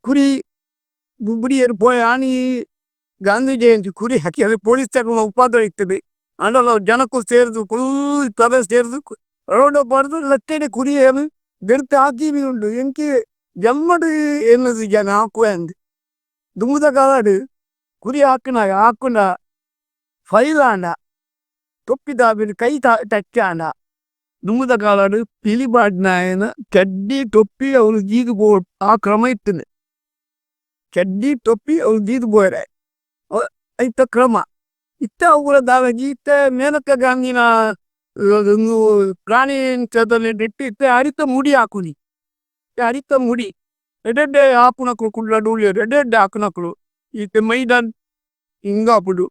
A: ಕುರಿ ಬಿಡಿಯರು ಪೋಯ ಆನಿ ಗಾಂಧಿ ಜಯಂತಿ ಕುರಿ ಹಾಕಿ ಅದು ಪೊಲೀಸ್ ತಗೊಂಡು ಉಪಾದ್ರ ಇರ್ತದೆ ಅಂಡಲ್ಲ ಜನಕ್ಕೂ ಸೇರಿದು ಫುಲ್ ತಲೆ ಸೇರಿದು ರೋಡ್ ಬರೆದು ಲಟ್ಟೆಡೆ ಕುರಿ ಏನು ಬೆರ್ತ ಹಾಕಿ ಉಂಟು ಎಂಕಿ ಜಮ್ಮಡು ಏನದು ಜನ ಹಾಕುವ ಅಂದು ದುಮ್ಮದ ಕಾಲಾಡು ಕುರಿ ಹಾಕುನ ಫೈಲ್ ಆಂಡ ತೊಪ್ಪಿದ ಕೈ ಟಚ್ ಆಂಡ ದುಮ್ಮದ ಕಾಲಾಡು ಪಿಲಿಬಾಡ್ನ ಚಡ್ಡಿ ತೊಪ್ಪಿ ಅವನು ಜೀದು ಪೋ ಆ ಕ್ರಮ ಇತ್ತನೆ ಚಡ್ಡಿ ತೊಪ್ಪಿ ಅವ್ರು ಜೀದು ಪೋಯರೆ ಐತ ಕ್ರಮ ಇತ್ತ ಅವುಗಳ ದಾವಾಗಿ ಇತ್ತ ಮೇನಕ ಗಾಂಧಿನ ಪ್ರಾಣಿ ನೆಟ್ಟು ಇತ್ತ ಅರಿತ ಮುಡಿ ಹಾಕುನಿ ಅರಿತ ಮುಡಿ ಎಡೆಡ್ಡೆ ಹಾಪುನಕ್ಳು ಕುಡ್ಲಾಡು ಉಳಿಯೋರು ಎಡೆಡ್ಡೆ ಹಾಕುನಕ್ಳು ಈತ ಮೈದಾನ್ ಹಿಂಗಾಪುಡು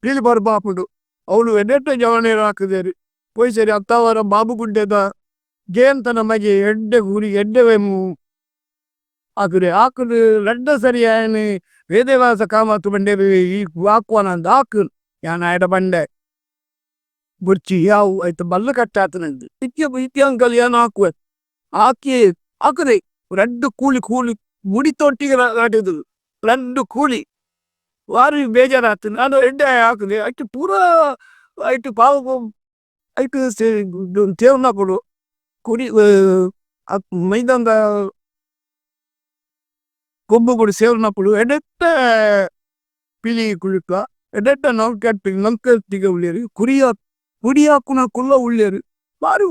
A: ಪೀಲಿ ಬರ್ಬ ಹಾಪುಡು ಅವಳು ಎಡೆಡ್ಡೆ ಜವನೇರು ಹಾಕಿದೇರಿ ಪೋಯ್ ಸರಿ ಅತ್ತವರ ಬಾಬುಗುಡ್ಡೆದ ಜಯಂತನ ಮಗೆ ಎಡ್ಡೆ ಗುರಿ ಎಡ್ಡೆ ಹಾಕುದು ಲಡ್ಡ ಸರಿ ಏನು ವೇದವಾಸ ಕಾಮತ್ತು ಬಂಡೇರು ಈ ಹಾಕುವನ ಅಂತ ಹಾಕು ಯಾನ ಆಯ್ತ ಬಂಡೆ ಬುರ್ಚಿ ಯಾವು ಆಯ್ತು ಬಲ್ಲ ಕಟ್ಟಾತನಂದು ಇತ್ಯಾಂಕಲ್ ಏನು ಹಾಕುವ ಹಾಕದೆ ರಡ್ಡು ಕೂಲಿ ಮುಡಿ ತೊಟ್ಟಿಗೆ ನಾಟಿದ್ರು ರಡ್ಡು ಕೂಲಿ ವಾರಿ ಬೇಜಾರಾತು ನಾನು ಎಡ್ಡೆ ಹಾಕಿದೆ ಆಯ್ತು ಪೂರ ಆಯ್ತು ಪಾವು ಆಯ್ತು ತೇವ್ನ ಕೊಡು ಕುಡಿ ಮೈದಾನದ ಕೊಬ್ಬು ಕೊಡು ಸೇವನ ಕೊಡು ಎಡೆತ್ತ ಪಿಲಿ ಕುಳಿಕ ಎಡೆತ್ತ ನಲ್ಕಟ್ಟಿಗೆ ಉಳ್ಳಿಯರು ಕುಡಿ ಹಾಕುನ ಕುಲ್ಲ ಉಳ್ಳಿಯರು ಬಾರಿ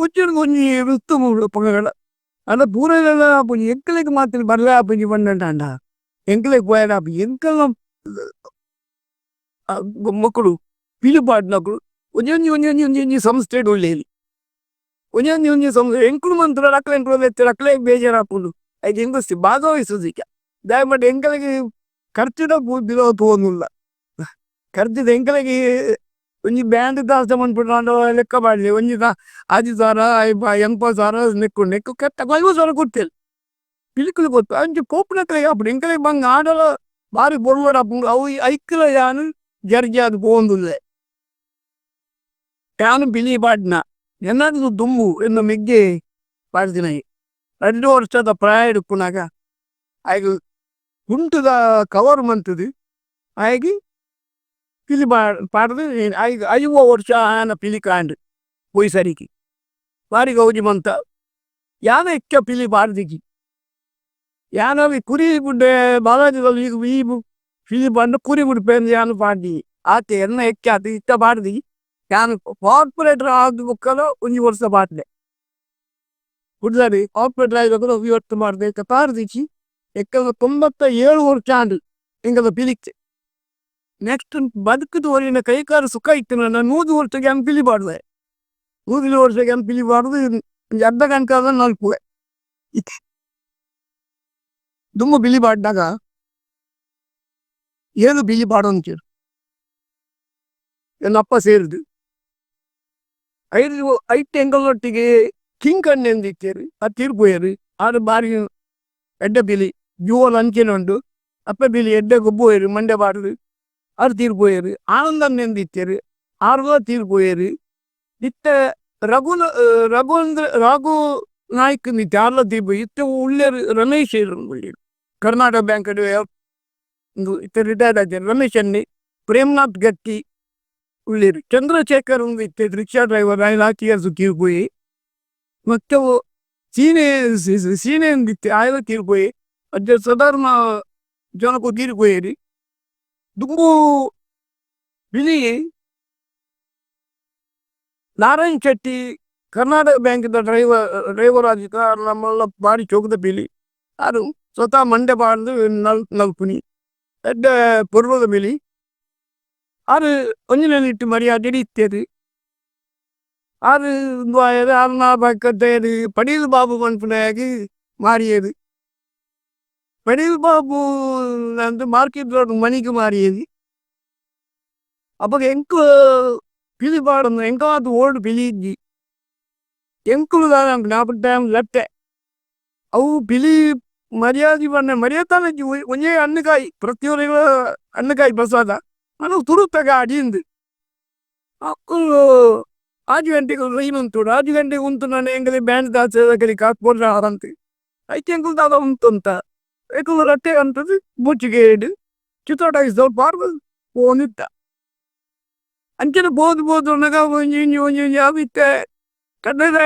A: ಒಂಜಿ ಉತ್ತಮ ಪಂಗಗಳ ಅಲ್ಲ ಪೂರೆಲ್ಲ ಎಂಕಲಿಗೆ ಮಾತ್ರ ಬರಲೇ ಆಪಂಜಿ ಬಂದಂಡ ಎಂಕಲಿಗೆ போயடா ಎಂಕಲ ಮಕ್ಕಳು ಪಿಲಿಪಾಡ್ನಕ್ಕಳು ಒಂಜೊಂಜಿ ಸಂಸ್ಥೆ ಒಳ್ಳೆಯಲ್ಲಿ ಒಂಜೊಂಜಿ ಸಂಸ್ಥೆ ಎಂಕಲು ಮಂತ್ರ ಅಕ್ಲೆ ಬೇಜಾರಾಪುದು ಐದು ಹೆಂಗಸ್ತಿ ಭಾಗವಹಿಸೋದಿಕ್ಕೆ ದಯಮಾಡಿ ಎಂಕಲಿಗೆ ಖರ್ಚಿನ ಬಿಲೋ ತೋನಿಲ್ಲ ಖರ್ಚಿದ ಎಂಕಲಿಗೆ ಒಂಜಿ ಬ್ಯಾಂಡ್ ದಾಸ್ತ ಬಂದ್ಬಿಟ್ಟು ಲೆಕ್ಕ ಮಾಡಲಿ ಒಂಜಿ 10,000 80,000 ನೆಕ್ಕು ಕೆಟ್ಟ 50,000 ಕೊಡ್ತೇನೆ ಪಿಲಿಕಲು ಗೊತ್ತು ಅಂಚೆ ಪೋಪುನಕ್ಲೆಗೆ ಹಾಪುಡು ಎಂಕಲಿಗೆ ಬಂಗ ಆಡಲ ಬಾರಿ ಬೊರ್ವಾಡ ಹಾಪುಂಡು ಅವು ಐಕ್ಕಲ ಯಾನು ಜರ್ಜಿ ಅದು ಪೋಂದುಲ್ಲೆ ಯಾನು ಬಿಲಿ ಬಾಡ್ನ ಎನ್ನದು ದುಮ್ಮು ಎನ್ನು ಮಿಗ್ಗೆ ಪಾಡ್ದಿನಾಯಿ 2 ವರ್ಷದ ಪ್ರಾಯ ಇಡುಪ್ಪುನಾಗ ಆಯ್ತು ಕುಂಟುದ ಕವರ್ ಮಂತದು ಆಯ್ಗಿ ಪಿಲಿ ಪಾಡ್ದು ಆಯ್ತು 5 ವರ್ಷ ಆಯನ ಪಿಲಿ ಕಾಂಡು ಪೊಯ್ ಸರಿಗೆ ಬಾರಿ ಗೌಜಿ ಮಂತ ಯಾನ ಎಕ್ಕ ಪಿಲಿ ಪಾಡ್ದಿಗಿ ಯಾನವಿ ಕುರಿ ಬುಡ್ಡೆ ಬಾಲಾಜಿದಲ್ಲಿ ಈಗ ಈ ಪಿಲಿ ಬಂದು ಕುರಿ ಬುಡ್ಪೇಂದು ಯಾನು ಪಾಡ್ದಿ ಆತೆ ಎನ್ನ ಎಕ್ಕ ಅದು ಇತ್ತ ಪಾಡ್ದಿ ಯಾನು ಕಾರ್ಪೊರೇಟರ್ ಆದ ಬುಕ್ಕಲು 1 ವರ್ಷ ಪಾಡ್ದೆ ಕುಡ್ದಾಡಿ ಕಾರ್ಪೊರೇಟರ್ ಆಗಿರೋದು 1 ವರ್ಷ ಮಾಡಿದೆ ಪಾಡ್ದಿಚ್ಚಿ ಎಕ್ಕದ 97 ವರ್ಷ ಆಂಡು ಹಿಂಗದ ಪಿಲಿಕ್ತೆ ನೆಕ್ಸ್ಟ್ ಬದುಕದು ಒರಿನ ಕೈಕಾರ ಸುಖ ಇತ್ತು ನನ್ನ 100 ವರ್ಷಕ್ಕೆ ಎಂಪಿಲಿ ಪಾಡ್ದೆ 100 ವರ್ಷಕ್ಕೆ ಎಂಪಿಲಿ ಪಾಡ್ದು ಅರ್ಧ ಗಂಟೆ ಆದ ನಲ್ಪುವೆ ದುಮ್ಮ ಬಿಲಿ ಪಾಡ್ದಾಗ ಏನು ಬಿಲಿ ಪಾಡು ಅಂತೀರು ಏನಪ್ಪ ಸೇರಿದು 5 ಎಂಗಲೊಟ್ಟಿಗೆ ಕಿಂಕಣ್ಣೆ ಎಂದಿತ್ತೇರು ಅದು ತೀರ್ಪೋಯರು ಆರು ಬಾರಿ ಎಡ್ಡೆ ಬಿಲಿ ಜೂವಲ್ ಅಂಚೆನ ಉಂಡು ಅಪ್ಪ ಬಿಲಿ ಎಡ್ಡೆ ಗೊಬ್ಬೋಯರು ಮಂಡ್ಯ ಬಾಡ್ದು ಆರು ತೀರ್ಪೋಯರು ಆನಂದನ್ ಎಂದಿತ್ತೇರು ಆರು ತೀರ್ಪೋಯರು ಇತ್ತ ರಘು ನಾಯ್ಕ ನಿತ್ಯ ಆರ್ಲ ತೀರ್ಪು ಇತ್ತ ಉಳ್ಳೇರು ರಮೇಶ್ ಉಳ್ಳೇರು ಕರ್ನಾಟಕ ಬ್ಯಾಂಕ್ ಇತ್ತ ರಿಟೈರ್ಡ್ ಆಚಾರ ರಮೇಶ್ ಅನ್ನಿ ಪ್ರೇಮ್ನಾಥ್ ಗಟ್ಟಿ ಉಳ್ಳೇರು ಚಂದ್ರಶೇಖರ್ ಒಂದು ಇತ್ತೆ ರಿಕ್ಷಾ ಡ್ರೈವರ್ ಆಯ್ತು ತೀರ್ಪೋಯಿ ಮತ್ತೆ ಸೀನೆ ಎಂದಿತ್ತೆ ಆಯ್ಲ ತೀರ್ಪೋಯಿ ಅಜ್ಜ ಸಾಧಾರಣ ಜನಕ್ಕೂ ತೀರ್ಪೋಯಿರಿ ದುಂಬು ಬಿಲಿ ನಾರಾಯಣ್ ಶೆಟ್ಟಿ ಕರ್ನಾಟಕ ಬ್ಯಾಂಕಿದ ಡ್ರೈವರ್ ಆಗಿದ್ದ ನಮ್ಮೆಲ್ಲ ಬಾರಿ ಚೌಕದ ಬಿಲಿ ಅದು ಸ್ವತಃ ಮಂಡ್ಯ ಬಾರ್ದು ನಲ್ಪುನಿ ಎಡ್ಡ ಪೂರ್ವದ ಬಿಲಿ ಆರು ಒಂಜಿನಿಟ್ಟು ಮರ್ಯಾದೆ ಇತ್ತೇದು ಆರು ಆರ್ನ ಬಕ್ಕತ್ತೇದು ಪಡೀಲ್ ಬಾಬು ಮನ್ಪುನಾಗಿ ಮಾರಿಯದು ಪಡೀಲ್ ಬಾಬು ಅಂದು ಮಾರ್ಕೆಟ್ ರೋಡ್ ಮನಿಗೆ ಮಾರಿಯದು ಅಪ್ಪ ಎಂಕು ಪಿಲಿ ಪಾಡನ್ನು ಎಂಕಾದು ಓಲ್ಡ್ ಪಿಲಿ ಇದ್ದಿ ಎಂಕುಲು ಜ್ಞಾಪಕ ಟೈಮ್ ಲೆಟ್ಟೆ ಅವು ಪಿಲಿ ಮರ್ಯಾದೆ ಬಣ್ಣ ಮರ್ಯಾದಾನಜ್ಜಿ ಒಂಜೇ ಅನ್ನಕಾಯಿ ಪ್ರತಿಯೊಬ್ಬರಿಗೂ ಅನ್ನಕಾಯಿ ಪ್ರಸಾದ ನಾನು ತುರುತ್ತಾಗ ಅಡಿಯಿಂದ ಅಕ್ಕಳು 5 ಗಂಟೆಗೆ ರೈನ್ ಉಂಟು 5 ಗಂಟೆಗೆ ಉಂಟು ನಾನು ಹೆಂಗದೆ ಬ್ಯಾಂಡ್ ದಾಚದ ಕಡೆ ಕಾಕ್ಬೋಡ್ರ ಆರಂತ ಐತೆ ಎಂಕುಲು ದಾದ ಉಂಟು ಅಂತ ಏಕಲು ರಟ್ಟೆ ಅಂತದ್ದು ಮುಚ್ಚಿಗೆ ಇಡು ಚಿತ್ತೋಟಾಗಿಸ್ದವ್ರು ಪಾರ್ಬೋದು ಓನಿತ್ತ ಅಂಚನೆ ಬೋದು ನಗ ಒಂಜಿ ಯಾವಿತ್ತೆ ಕನ್ನಡ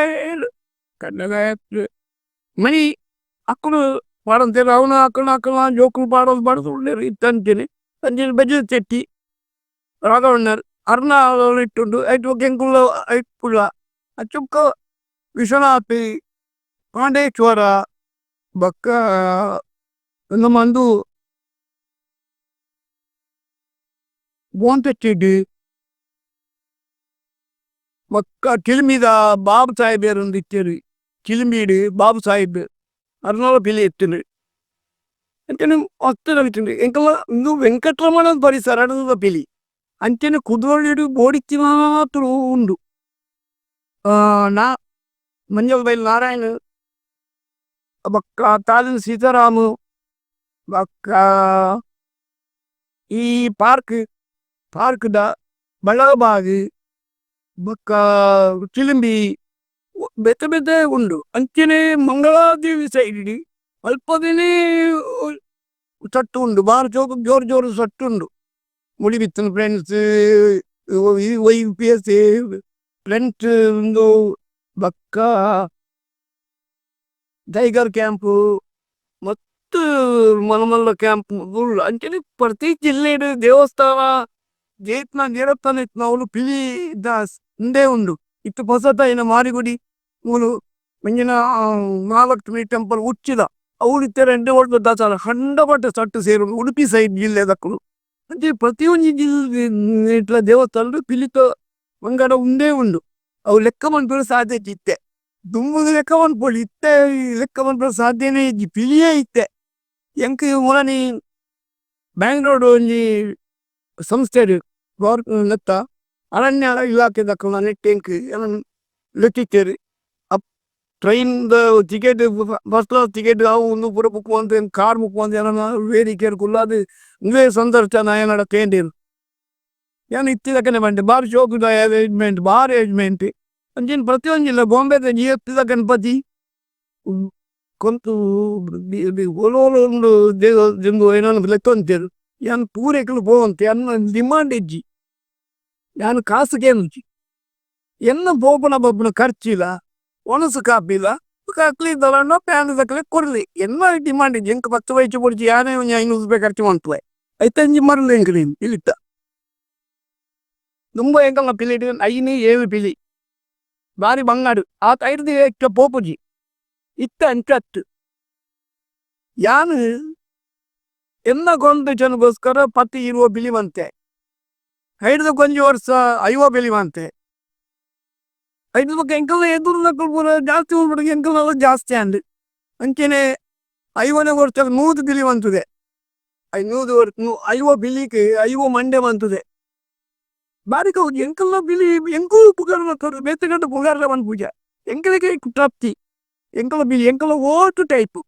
A: ಮನಿ ಅಕ್ಕಳು ಪಾಡಂತೇಳಿ ಅವನ ಅಕ್ಕಳ ಜೋಕುಲು ಪಾಡೋದು ಬಾಡೋದು ಒಳ್ಳೆಯರು ಇತ್ತಂತೇನೆ ಅಂಚನೆ ಬಜ್ಜಿ ತೆಟ್ಟಿ ರಾಘವಣ್ಣರ್ ಅರ್ಣ ಇಟ್ಟುಂಡು ಐಟು ಕೆಂಕುಳ ಐಟ್ಪುಳ ಅಚ್ಚುಕ್ಕ ವಿಶ್ವನಾಥ್ ಪಾಂಡೇಶ್ವರ ಬಕ್ಕ ನಮ್ಮಂದು ಬೋಂತೆಚ್ಚಿಡ್ಡು ಮಕ್ಕ ಕಿಲ್ಮಿದ ಬಾಬು ಸಾಹೇಬ್ ಒಂದು ಇತ್ತೇರಿ ಕಿಲ್ಮೀಡು ಬಾಬು ಸಾಹೇಬ್ ಅರ್ನೋಳ ಪಿಲಿ ಎತ್ತಿನ ಅಂಚನೆ ಹೊಸ್ತುಂಡು ಎಂಕಲ್ಲ ಇಂದು ವೆಂಕಟರಮಣ ಪರಿಸರ ಅಡದ ಪಿಲಿ ಅಂಚನೆ ಕುದುವಳಿಡು ಬೋಡಿಚ್ಚಿ ಮಾತ್ರ ಉಂಡು ನಾ ಮಂಜಲ್ ಬೈಲ್ ನಾರಾಯಣ ಬಕ್ಕ ತಾಲಿನ ಸೀತಾರಾಮು ಬಕ್ಕ ಈ ಪಾರ್ಕ್ದ ಬಳಗಬಾಗ್ ಬಕ್ಕ ಚಿಲಿಂಬಿ ಬೆತ್ತ ಉಂಡು ಅಂಚನೆ ಮಂಗಳಾದೇವಿ ಸೈಡ್ ಅಲ್ಪದಿನೇ ಸಟ್ಟು ಉಂಡು ಬಾರ ಜೋರು ಸಟ್ಟು ಉಂಡು ಮುಡಿ ಬಿತ್ತನ ಫ್ರೆಂಡ್ಸ್ OUPS ಫ್ರೆಂಡ್ಸ್ ಒಂದು ಬಕ್ಕ ಟೈಗರ್ ಕ್ಯಾಂಪು ಮತ್ತು ಮಲಮಲ್ಲ ಕ್ಯಾಂಪ್ ಅಂಚನೆ ಪ್ರತಿ ಜಿಲ್ಲೆಡು ದೇವಸ್ಥಾನ ಜೇತ್ನ ದೇವಸ್ಥಾನ ಇತ್ತು ಅವಳು ಪಿಲಿ ದಾಸ್ ಹಿಂದೆ ಉಂಡು ಇತ್ತು ಹೊಸತ ಏನ ಮಾರಿಗುಡಿ ಮೂಲು ಮಂಜಿನ ಮಹಾಲಕ್ಷ್ಮಿ ಟೆಂಪಲ್ ಉಚ್ಚಿದ ಅವಳು ಇತ್ತ 2 ವರ್ಷ ದಾಸಾಲ 100% ಸಟ್ಟು ಸೇರು ಉಡುಪಿ ಸೈಡ್ ಜಿಲ್ಲೆ ದಕ್ಕಳು ಅಂಚೆ ಪ್ರತಿಯೊಂದು ಜಿಲ್ಲೆ ಇಟ್ಲ ದೇವಸ್ಥಾನ ಪಿಲಿತ ಮಂಗಡ ಉಂದೇ ಉಂಡು ಅವು ಲೆಕ್ಕ ಮನ್ಪುರ ಸಾಧ್ಯತೆ ಇತ್ತೆ ದುಂಬುದು ಲೆಕ್ಕ ಮನ್ಪೊಳಿ ಇತ್ತೆ ಲೆಕ್ಕ ಮನ್ಪುರ ಸಾಧ್ಯನೇ ಇದ್ದಿ ಪಿಲಿಯೇ ಇತ್ತೆ ಎಂಕ ಮೂಲನಿ ಬ್ಯಾಂಗ್ಳೂರು ಒಂಜಿ ಸಂಸ್ಥೆ ಲೆಕ್ಕ ಅರಣ್ಯ ಇಲಾಖೆ ದಕ್ಕಲ ನೆಟ್ಟೆಂಕ್ ಲೆಕ್ಕಿತ್ತೇರಿ ಟ್ರೈನ್ದ ಟಿಕೆಟ್ ಫಸ್ಟ್ ಕ್ಲಾಸ್ ಟಿಕೆಟ್ ಅವು ಒಂದು ಪೂರ ಬುಕ್ ಅಂತ ಕಾರ್ ಬುಕ್ ಅಂತ ಏನ ವೇದಿಕೆರ್ಕುಲ್ಲ ಅದು ಇವೇ ಸಂದರ್ಶನ ಏನಡ ತೇಂಡೇರು ಏನು ಇತ್ತಿದಕ್ಕನೆ ಬಂಡೆ ಬಾರಿ ಶೋಕದ ಅರೇಂಜ್ಮೆಂಟ್ ಬಾರಿ ಅರೇಂಜ್ಮೆಂಟ್ ಅಂಚನೆ ಪ್ರತಿಯೊಂದಿಲ್ಲ ಬಾಂಬೆದ ಜಿಯತ್ತಿದ ಗಣಪತಿ ಕೊಂತು ಒಲೋಲ ಒಂದು ದೇವದಿಂದ ಏನೋ ಲೆಕ್ಕೊಂತೇರು ಯಾನ್ ಪೂರೆಕಲು ಪೋವಂತೆ ಅನ್ನ ಡಿಮಾಂಡ್ ಇಜ್ಜಿ ಯಾನ್ ಕಾಸುಗೆ ನುಂಚಿ ಎನ್ನ ಬೋಪನ ಬಬ್ಬನ ಖರ್ಚಿಲ್ಲ ಒಣಸು ಕಾಪಿಲ್ಲ ಕಕ್ಲಿ ದಳನ ಪ್ಯಾನ್ ದಕ್ಕಲೆ ಕೊಡ್ಲಿ ಎನ್ನ ಡಿಮಾಂಡ್ ಇಜ್ಜಿ ಎಂಕ 10 ವಯಸ್ಸು ಪೊಡಿಚಿ ಯಾನೇ ಒಂದು 500 ರೂಪಾಯಿ ಖರ್ಚು ಮಾಡ್ತುವೆ ಐತಂಜಿ ಮರಲು ಎಂಕಲಿ ಇಲ್ಲಿತ್ತ ತುಂಬ ಎಂಕಲ್ನ ಪಿಲಿ ಐನಿ 7 ಪಿಲಿ ಬಾರಿ ಬಂಗಾಡು ಆ ಐದು ಎಕ್ಕ ಪೋಪುಜಿ ಇತ್ತ ಅಂಚತ್ತು ಯಾನು ಎನ್ನ ಕಾಂಪಿಟೇಷನ್ಗೋಸ್ಕರ 10-20 ಬಿಲಿವಂತೆ ಐದು ಕೊಂಚ ವರ್ಷ 50 ಬಿಲಿವಂತೆ ಐದು ಬಗ್ಗೆ ಎಂಕಲ್ ಎದುರು ನಕ್ಕಲು ಪೂರ ಜಾಸ್ತಿ ಹೋಗ್ಬಿಟ್ಟು ಎಂಕಲ್ನೆಲ್ಲ ಜಾಸ್ತಿ ಅಂದು ಅಂಚೆನೆ 50ನೇ ವರ್ಷದಲ್ಲಿ 100 ಬಿಲಿ ಬಂತದೆ 100 ವರ್ಷ 50 ಬಿಲಿಗೆ 50 ಮಂಡೆ ಬಂತದೆ ಬಾರಿ ಕೌಜಿ ಎಂಕಲ್ನ ಬಿಲಿ ಎಂಕೂ ಪುಗಾರ ಬೇತಗಂಟ ಪುಗಾರ ಬಂದು ಪೂಜೆ ಎಂಕಲಿಗೆ ಪ್ರಾಪ್ತಿ ಎಂಕಲ ಬಿಲಿ ಎಂಕಲ ಓಟು ಟೈಪು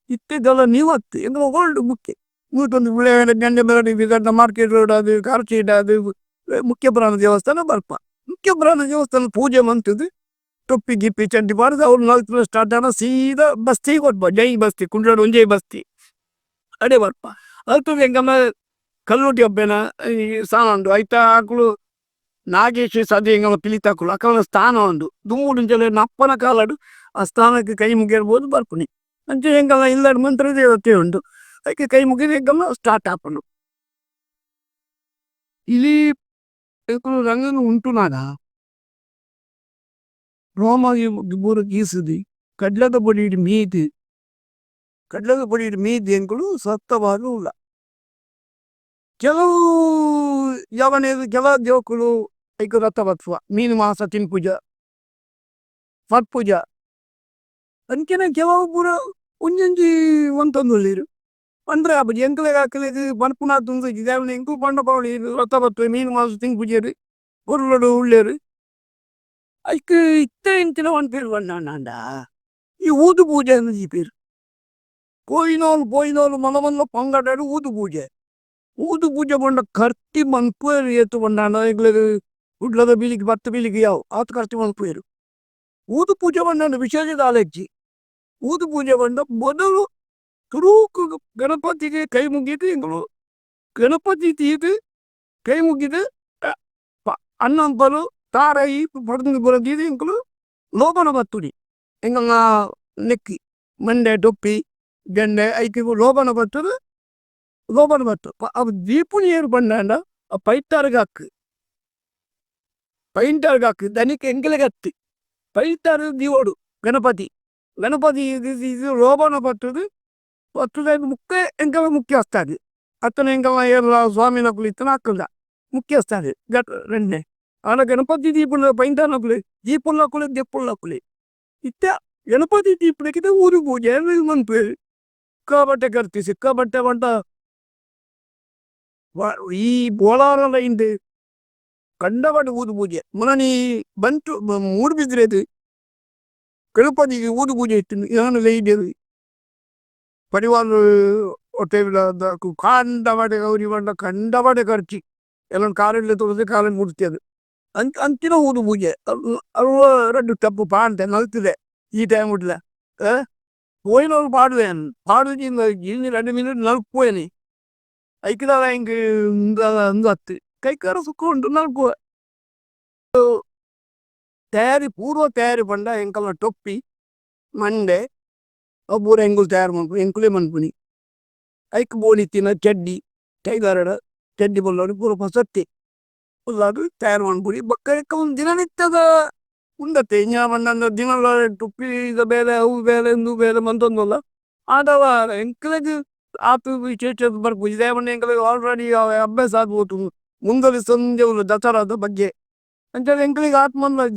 A: ಇತ್ತಿದ್ದಲ್ಲ ನೀವತ್ತು ಎಂಕಲ ಓಲ್ಡ್ ಮುಖ್ಯ ನೂಟೊಂದು ಬಿಳೆ ಗಂಡೆ ಬೆರಡಿ ಗಂಡ ಮಾರ್ಕೆಟ್ ರೋಡ್ ಅದು ಕಾರ್ಚೀಟ್ ಅದು ಮುಖ್ಯ ಪ್ರಾಣ ದೇವಸ್ಥಾನ ಬರ್ಪ ಮುಖ್ಯ ಪ್ರಾಣ ದೇವಸ್ಥಾನ ಪೂಜೆ ಮಂತದ್ದು ಟೊಪ್ಪಿ ಗಿಪ್ಪಿ ಚಂಡಿ ಬಾರದು ಅವ್ರು 4 ಸ್ಟಾರ್ಟ್ ಆದ ಸೀದಾ ಬಸ್ತಿ ಕೊಟ್ಬ ಜೈ ಬಸ್ತಿ ಕುಂಡ್ರಾಡು ಒಂಜೈ ಬಸ್ತಿ ಅಡೆ ಬರ್ಪ ಅದು ಎಂಕಮ್ಮ ಕಲ್ಲುಟಿ ಹಬ್ಬನ ಈ ಸ್ಥಾನ ಉಂಡು ಐತ ಆಕಳು ನಾಗೇಶ್ ಸದಿ ಎಂಗಮ್ಮ ಪಿಲಿತಾಕಳು ಅಕ್ಕನ ಸ್ಥಾನ ಉಂಡು ದುಮ್ಮುಡು ನಪ್ಪನ ಕಾಲಡು ಆ ಸ್ಥಾನಕ್ಕೆ ಕೈ ಮುಗಿರ್ಬೋದು ಬರ್ಪುನಿ ಅಂಚೆ ಎಂಗಲ್ಲ ಇಲ್ಲದ ಮಂತ್ರ ದೇವತೆ ಉಂಟು ಅದಕ್ಕೆ ಕೈ ಮುಗಿದ ಎಂಗಮ್ಮ ಸ್ಟಾರ್ಟ್ ಆಪನು ಇಲ್ಲಿ ರಂಗನು ಉಂಟು ನಾಗ ರೋಮ ಬೂರ ಗೀಸುದಿ ಕಡ್ಲದ ಬಡಿ ಮೀದಿ ಕಡ್ಲದ ಬಡಿ ಮೀದಿ ಎಂಗಳು ಸತ್ತವಾದ ಉಲ್ಲ ಕೆಲವು ಯಾವನೇದು ಕೆಲ ದೇವಕಳು ಐಕ ರಥವತ್ವ ಮೀನು ಮಾಸ ತಿನ್ಪೂಜ ಫಟ್ ಪೂಜ ಅಂಕೆನ ಕೆಲವು ಪೂರ ಒಂಜೊಂಜಿ ಒಂತೊಂದುಳ್ಳೇರು ಅಂದ್ರೆ ಅಬ್ಬ ಎಂಕಲೆಗೆ ಹಾಕಲಿಕ್ಕೆ ಬನ್ಪುನ ತುಂದು ಇದಾವನ ಎಂಕು ಬಂಡ ಪವಳಿ ರಥವತ್ವ ಮೀನು ಮಾಸ ತಿನ್ಪೂಜರು ಉರುಳಡು ಉಳ್ಳೇರು ಐಕ ಇತ್ತ ಎಂತಿನ ಒಂದು ಪೇರು ಬಂದಾಂಡ ಈ ಊದು ಪೂಜೆ ಅನ್ನೋದು ಈ ಪೇರು పోయినోళ్ళు మనమల్ల పొంగడాడు ఊదు పూజ ಬಂಡ ಕರ್ತಿ ಮನ್ಪೇರು ಏತು ಬಂದಾನ ಈಗಲೇ ಉಡ್ಲದ ಬೀಲಿಗೆ 10 ಬೀಲಿಗೆ ಯಾವ ಆತ ಕರ್ತಿ ಮನ್ಪೇರು ಊದು ಪೂಜೆ ಬಂಡ ವಿಶೇಷದ ಆಲೆಜ್ಜಿ ಊದು ಪೂಜೆ ಬಂಡ ಮೊದಲು ತುರುಕು ಗಣಪತಿಗೆ ಕೈ ಮುಗಿದು ಎಂಗಳು ಗಣಪತಿ ತೀದು ಕೈ ಮುಗಿದು ಅನ್ನಂಪಲು ತಾರಾಯಿ ಪಡೆದು ಬರದಿದು ಎಂಗಳು ಲೋಪನ ಬತ್ತುಡಿ ಎಂಗ ನೆಕ್ಕಿ ಮಂಡೆ ಟೊಪ್ಪಿ ಗಂಡೆ ಐಕಿ ಲೋಪನ ಬತ್ತದು ಲೋಪನ ಬತ್ತು ಅವು ದೀಪುನಿ ಏರು ಬಂಡ ಪೈತಾರ್ಗೆ ಹಾಕು ದನಿಕೆ ಎಂಗಿಲೆಗೆ ಹತ್ತಿ ಪೈತಾರು ದೀವೋಡು ಗಣಪತಿ ಇದು ಲೋಪನ ಬತ್ತದು ಮುಖ್ಯ ಎಂಕಲ ಮುಖ್ಯ ವಸ್ತಾದು ಅತ್ತನ ಎಂಕಲ ಏರ್ಲ ಸ್ವಾಮಿನ ಕುಳಿತನ ಹಾಕಲ್ದ ಮುಖ್ಯ ವಸ್ತಾದು ರೆಂಡೆ ಆನ ಗಣಪತಿ ದೀಪುನ ಪೈಂತಾನ ಕುಳಿ ದೀಪುಲ್ಲ ಕುಳಿ ದೆಪ್ಪುಲ್ಲ ಕುಳಿ ಇತ್ತ ಗಣಪತಿ ದೀಪನಕ್ಕಿಂತ ಊರು ಪೂಜೆ ಮನ್ಪೇರು ಸಿಕ್ಕಾಬಟ್ಟೆ ಕರ್ತಿ ಸಿಕ್ಕಾಬಟ್ಟೆ ಬಂಟ ಈ ಬೋಳಾರಲ್ಲ ಹಿಂದೆ ಕಂಡಬಟ್ಟೆ ಊದು ಪೂಜೆ ಮನನಿ ಬಂತು ಮೂಡ್ಬಿದ್ರೇದು ಗಣಪತಿಗೆ ಊದು ಪೂಜೆ ಇತ್ತು ನಾನು ಲೈಡ್ಯರು ಪರಿವಾರ ಹೊಟ್ಟೆ ಕಂಡಬಟ್ಟೆ ಗೌರಿ ಬಂಡ ಕಂಡಬಟ್ಟೆ ಖರ್ಚಿ ಎಲ್ಲ ಕಾಲಲ್ಲಿ ತೋರಿಸಿ ಕಾಲಲ್ಲಿ ಮುಡ್ತಿ ಅದು ಅಂತಿನ ಊದು ಪೂಜೆ ಅವ ರಡ್ಡು ತಪ್ಪು ಪಾಂತೆ ನಲ್ತಿದೆ ಈ ಟೈಮ್ ಉಡ್ಲ போயினோரு பாடுவேன் பாடுச்சு இந்த 2 மினிட் நல்போயனி ஐக்குதான் இங்கு இந்த அத்து கைக்கார சுக்கம் உண்டு நல்போ ತಯಾರಿ ಪೂರ್ವ ತಯಾರಿ ಬಂಡ ಎಂಕಲ್ನ ಟೊಪ್ಪಿ ಮಂಡೆ ಒಬ್ಬರು ಎಂಗುಲ್ ತಯಾರು ಮಾಡ್ಕೊಂಡು ಎಂಕುಲೇ ಮನ್ಪುನಿ ಐಕ್ ಬೋಣಿ ತಿನ್ನ ಚಡ್ಡಿ ಕೈಗಾರಡ ಚಡ್ಡಿ ಬಲ್ಲೋಡಿ ಪೂರ ಪಸತ್ತಿ ಉಲ್ಲಾಡು ತಯಾರು ಮಾಡ್ಬಿಡಿ ಬಕ್ಕ ಒಂದು ದಿನನಿತ್ಯದ ಉಂಡತ್ತೆ ಇನ್ನ ಬಂದ ದಿನಲ್ಲ ಟೊಪ್ಪಿ ಈಗ ಬೇರೆ ಅವು ಬೇರೆ ಎಂದು ಬೇರೆ ಮಂತೊಂದಲ್ಲ ಆದವ ಎಂಕಲೆಗೆ ಆತು ವಿಶೇಷ ಬರ್ಬೋದು ಇದೇ ಬಂದು ಎಂಕಲೆಗೆ ಆಲ್ರೆಡಿ ಅಭ್ಯಾಸ ಆಗ್ಬೋದು ಮುಂದಲಿ ಸಂಜೆ ದಸರಾದ ಬಗ್ಗೆ ಅಂತ ಎಂಕಲಿಗೆ ಆತ್ಮನ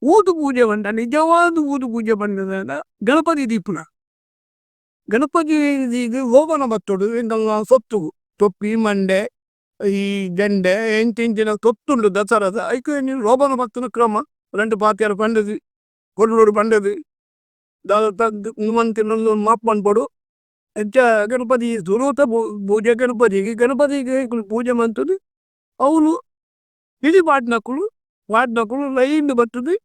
A: ಊದು ಪೂಜೆ ಬಂದ ನಿಜವಾದ ಊದು ಪೂಜೆ ಬಂದ ಗಣಪತಿ ದೀಪನ ಗಣಪತಿ ಇದು ಲೋಭನ ಬತ್ತೋಡು ಎಂಕಲ್ನ ಸೊತ್ತು ಟೊಪ್ಪಿ ಮಂಡೆ ಈ ಜಂಡೆ ಎಂಚಿನ ತೊತ್ತುಂಡು ದಸರಾದ ಐಕೆ ನೀನು ಲೋಭನ ಭಕ್ತನ ಕ್ರಮ 2 ಪಾತ್ಯಾರು ಪಂಡದು ಕೊಲ್ಲೂರು ಪಂಡದು ಮಂತಿನೊಂದು ಮಾಪ್ ಮಾಡ್ಬೋಡು ಹೆಚ್ಚ ಗಣಪತಿ ಸುರೂತ ಪೂಜೆ ಗಣಪತಿಗೆ ಪೂಜೆ ಮಂತದ್ದು ಅವನು ಇಳಿ ಪಾಟ್ನಕ್ಕಳು ಪಾಡ್ನಕುಲು ಲೈನ್ ಬರ್ತದೆ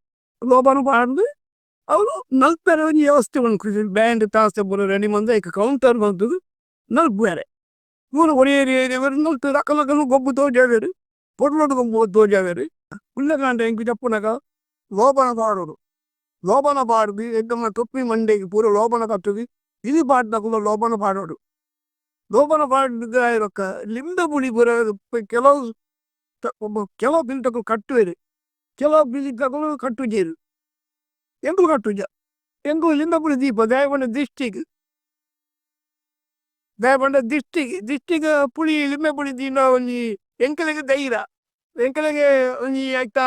A: ಲೋಬನ ಪಾಡ್ದು ಅವರು ನಲ್ಪೆರೆ ಒಂಜಿ ವ್ಯವಸ್ಥೆ ಮನ್ಕುಜಿ ಬ್ಯಾಂಡ್ ತಾಸೆ ಪೂರ ರೆಡಿ ಮಂದ ಐಕ ಕೌಂಟರ್ ಮಂತುದು ನಲ್ಪುವೆರೆ ಪೂರ ಒರಿಯೇರಿ ಏರಿಯವರು ನಲ್ತು ರಕಲಕಲು ಗೊಬ್ಬು ತೋಜಾವೆರು ಪೊರ್ಲೋಡು ಗೊಬ್ಬು ತೋಜಾವೆರು ಉಳ್ಳಕಾಂಡ ಎಂಕು ಜಪ್ಪುನಗ ಲೋಬನ ಪಾಡೋಡು ಲೋಬನ ಪಾಡ್ದು ಎದ್ದಮ್ಮ ತೊಪ್ಪಿ ಮಂಡೆಗೆ ಪೂರ ಲೋಬನ ಕತ್ತುದು ಇಲಿ ಪಾಡ್ನಕುಲು ಲೋಬನ ಪಾಡೋಡು ಲೋಬನ ಪಾಡ್ದ ಇರೊಕ್ಕ ಲಿಂಬೆ ಪುಳಿ ಪೂರ ಕೆಲವು ಕೆಲವು ಬಿಲ್ಟಕಲು ಕಟ್ಟುವೆರು ಕೆಲವು ಬಿಲ್ಟಕಲು ಕಟ್ಟುಜೇರು ಎಂಕು ಕಟ್ಟುಜ ಎಂಕು ಲಿಂಬೆ ಪುಳಿ ದೀಪ ದಯಬಂಡ ದಿಷ್ಟಿಗ್ ಪುಳಿ ಲಿಂಬೆ ಪುಳಿ ದೀನ ಒಂಜಿ ಎಂಕಲೆಗೆ ಧೈರ್ಯ ಎಂಕಲೆಗೆ ಒಂಜಿ ಐತ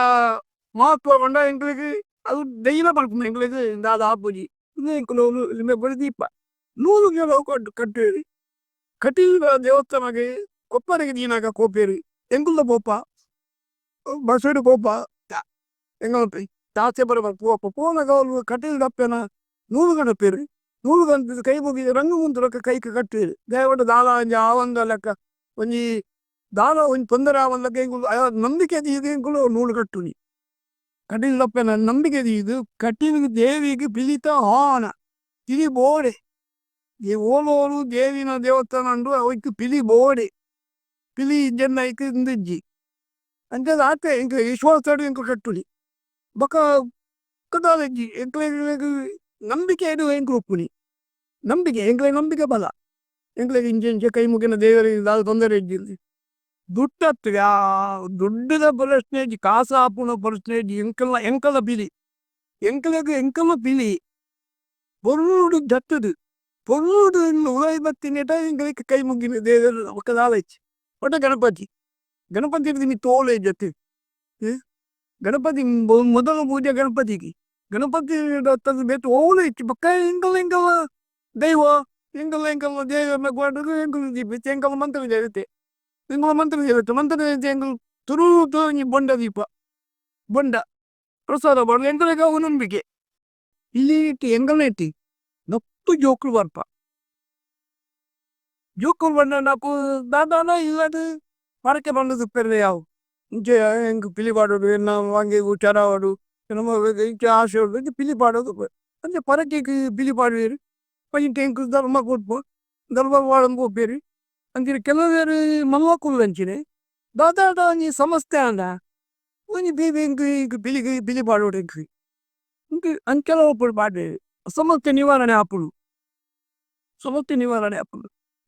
A: ಮಹತ್ವ ಪಂಡ ಎಂಕಲೆಗೆ ಅದು ಧೈರ್ಯ ಪಡ್ಪುಂಡು ಎಂಕಲೆಗೆ ದಾದ ಆಪುಜಿ ಎಂಕುಲು ಲಿಂಬೆ ಪುಳಿ ದೀಪ ನೂಲು ಕೆಲವು ಕಟ್ಟುವೆರು ಕಟೀಲ್ ದೇವಸ್ಥಾನಗೆ ಕೊಪ್ಪರೆಗೆ ದೀನಾಗ ಕೋಪೇರು ಎಂಕುಲ್ದ ಪೋಪ ಬಸಡು ಪೋಪ ಎಂಗ ತಾಸೆ ಬರ ಪೋಪ ಪೋನಾಗ ಅವ್ರು ಕಟೀಲ್ ದಪ್ಪೆನ ನೂಲು ಗಣಪೇರು ನೂಲು ಗಣಪಿದ ಕೈ ಮುಗಿದ ರಂಗು ಮುಂತುಲಕ್ಕ ಕೈಕ ಕಟ್ಟುವೆರು ದಯವಿಟ್ಟು ದಾಲ ಒಂಜಿ ಆವಂದ ಲೆಕ್ಕ ಒಂಜಿ ದಾಲ ಒಂಜಿ ತೊಂದರೆ ಆವಂದಕ್ಕೆ ಎಂಕುಲು ನಂಬಿಕೆ ದೀದು ಎಂಕುಲು ನೂಲು ಕಟ್ಟುನಿ ಕಟೀಲ್ ದಪ್ಪೆನ ನಂಬಿಕೆ ದೀದು ಕಟೀಲ್ಗೆ ದೇವಿಗೆ ಪಿಲಿತ ಹಾನ ತಿಳಿ ಬೋಡೆ ಓಲೋರು ದೇವಿನ ದೇವಸ್ಥಾನ ಅಂಡು ಅವಕ್ಕೆ ಪಿಲಿ ಬೋಡೆ ಪಿಲಿ ಜನ ಐಕ ಇಂದಿಜ್ಜಿ ಅಂಚದ ಆತ ಎಂಕ ವಿಶ್ವಾಸ ಎಂಕು ಕಟ್ಟುಲಿ ಬೊಕ ಕದಾಲೆಜ್ಜಿ ಎಂಕ್ಲೆಗ್ ನಂಬಿಕೆ ಇಡು ಎಂಕು ಒಪ್ಪುನಿ ನಂಬಿಕೆ ಎಂಕ್ಲೆಗ್ ನಂಬಿಕೆ ಬಲ ಎಂಕ್ಲೆಗ್ ಇಂಚೆ ಕೈ ಮುಗಿನ ದೇವರಿಗೆ ದಾದ ತೊಂದರೆ ಇಜ್ಜಿಲ್ಲಿ ದುಡ್ಡತ್ತಿಗೆ ಆ ದುಡ್ಡದ ಪ್ರಶ್ನೆ ಇಜ್ಜಿ ಕಾಸ ಆಪುನ ಪ್ರಶ್ನೆ ಇಜ್ಜಿ ಎಂಕಲ ಪಿಲಿ ಎಂಕಲ ಪಿಲಿ பொருளோடு ஜத்துது பொருளோடு உலகத்தின் எங்களுக்கு கை முக்கின தேவர் ஒக்கதாலைச்சு ஒட்ட ಗಣಪತಿ ನೀ ತೋಲೆ ಜೊತೆ ಗಣಪತಿ ಮೊದಲ ಪೂಜೆ ಗಣಪತಿಗೆ ಗಣಪತಿ ಬೇತು ಓಲೆ ಇಚ್ಚಿ ಪಕ್ಕ ಎಂಕಲ ದೈವ ಎಂಕಲ ದೇವ ಕೊಡದು ಎಂಕಲ್ ದೀಪ ಎಂಕಲ ಮಂತ್ರ ದೇವತೆ ಮಂತ್ರ ದೇವತೆ ಎಂಕಲ್ ತುರು ಬೊಂಡ ದೀಪ ಬೊಂಡ ಪ್ರಸಾದ ಬರೋದು ಎಂಕಲಿಗೆ ಅವು ನಂಬಿಕೆ ಇಲ್ಲಿ ಇಟ್ಟು ಎಂಕಲ್ನ ಇಟ್ಟಿ ನಪ್ಪು ಜೋಕುಲು ಬರ್ಪ ಜೋಕುಲು ಬಂದ ನಾಕು ದಾದಾನ ಇಲ್ಲದು ಪರಕೆ ಬಂದದು ಪೆರ್ರೆ ಯಾವು ಇಂಚೆ ಹೆಂಗೆ ಪಿಲಿ ಪಾಡೋದು ನಾವು ಹಂಗೆ ಚರಾವಡು ನಮ್ಮ ಇಂಚೆ ಆಸೆ ಹೊಡ್ದು ಪಿಲಿ ಪಾಡೋದು ಅಂಚೆ ಪರಕೆಗೆ ಪಿಲಿ ಪಾಡುವೇರು ಪೈಂಟ್ ಹೆಂಗೆ ಧರ್ಮ ಕೊಟ್ಪು ಧರ್ಮ ವಾಡಂಬ ಹೋಗ್ಬೇರಿ ಅಂಚೆ ಕೆಲವೇರು ಮಲ್ವಾಕುಲು ಅಂಚಿನೆ ದಾದಾಡ ಒಂಜಿ ಸಮಸ್ಯೆ ಅಂದ ಒಂಜಿ ಬೇಬಿ ಹೆಂಗೆ ಪಿಲಿ ಪಾಡೋಡು ಹೆಂಗೆ ಇಂಕೆ ಅಂಕೆಲ ಒಪ್ಪಡು ಪಾಡ್ವೇರು ಸಮಸ್ಯೆ ನಿವಾರಣೆ ಆಪುಡು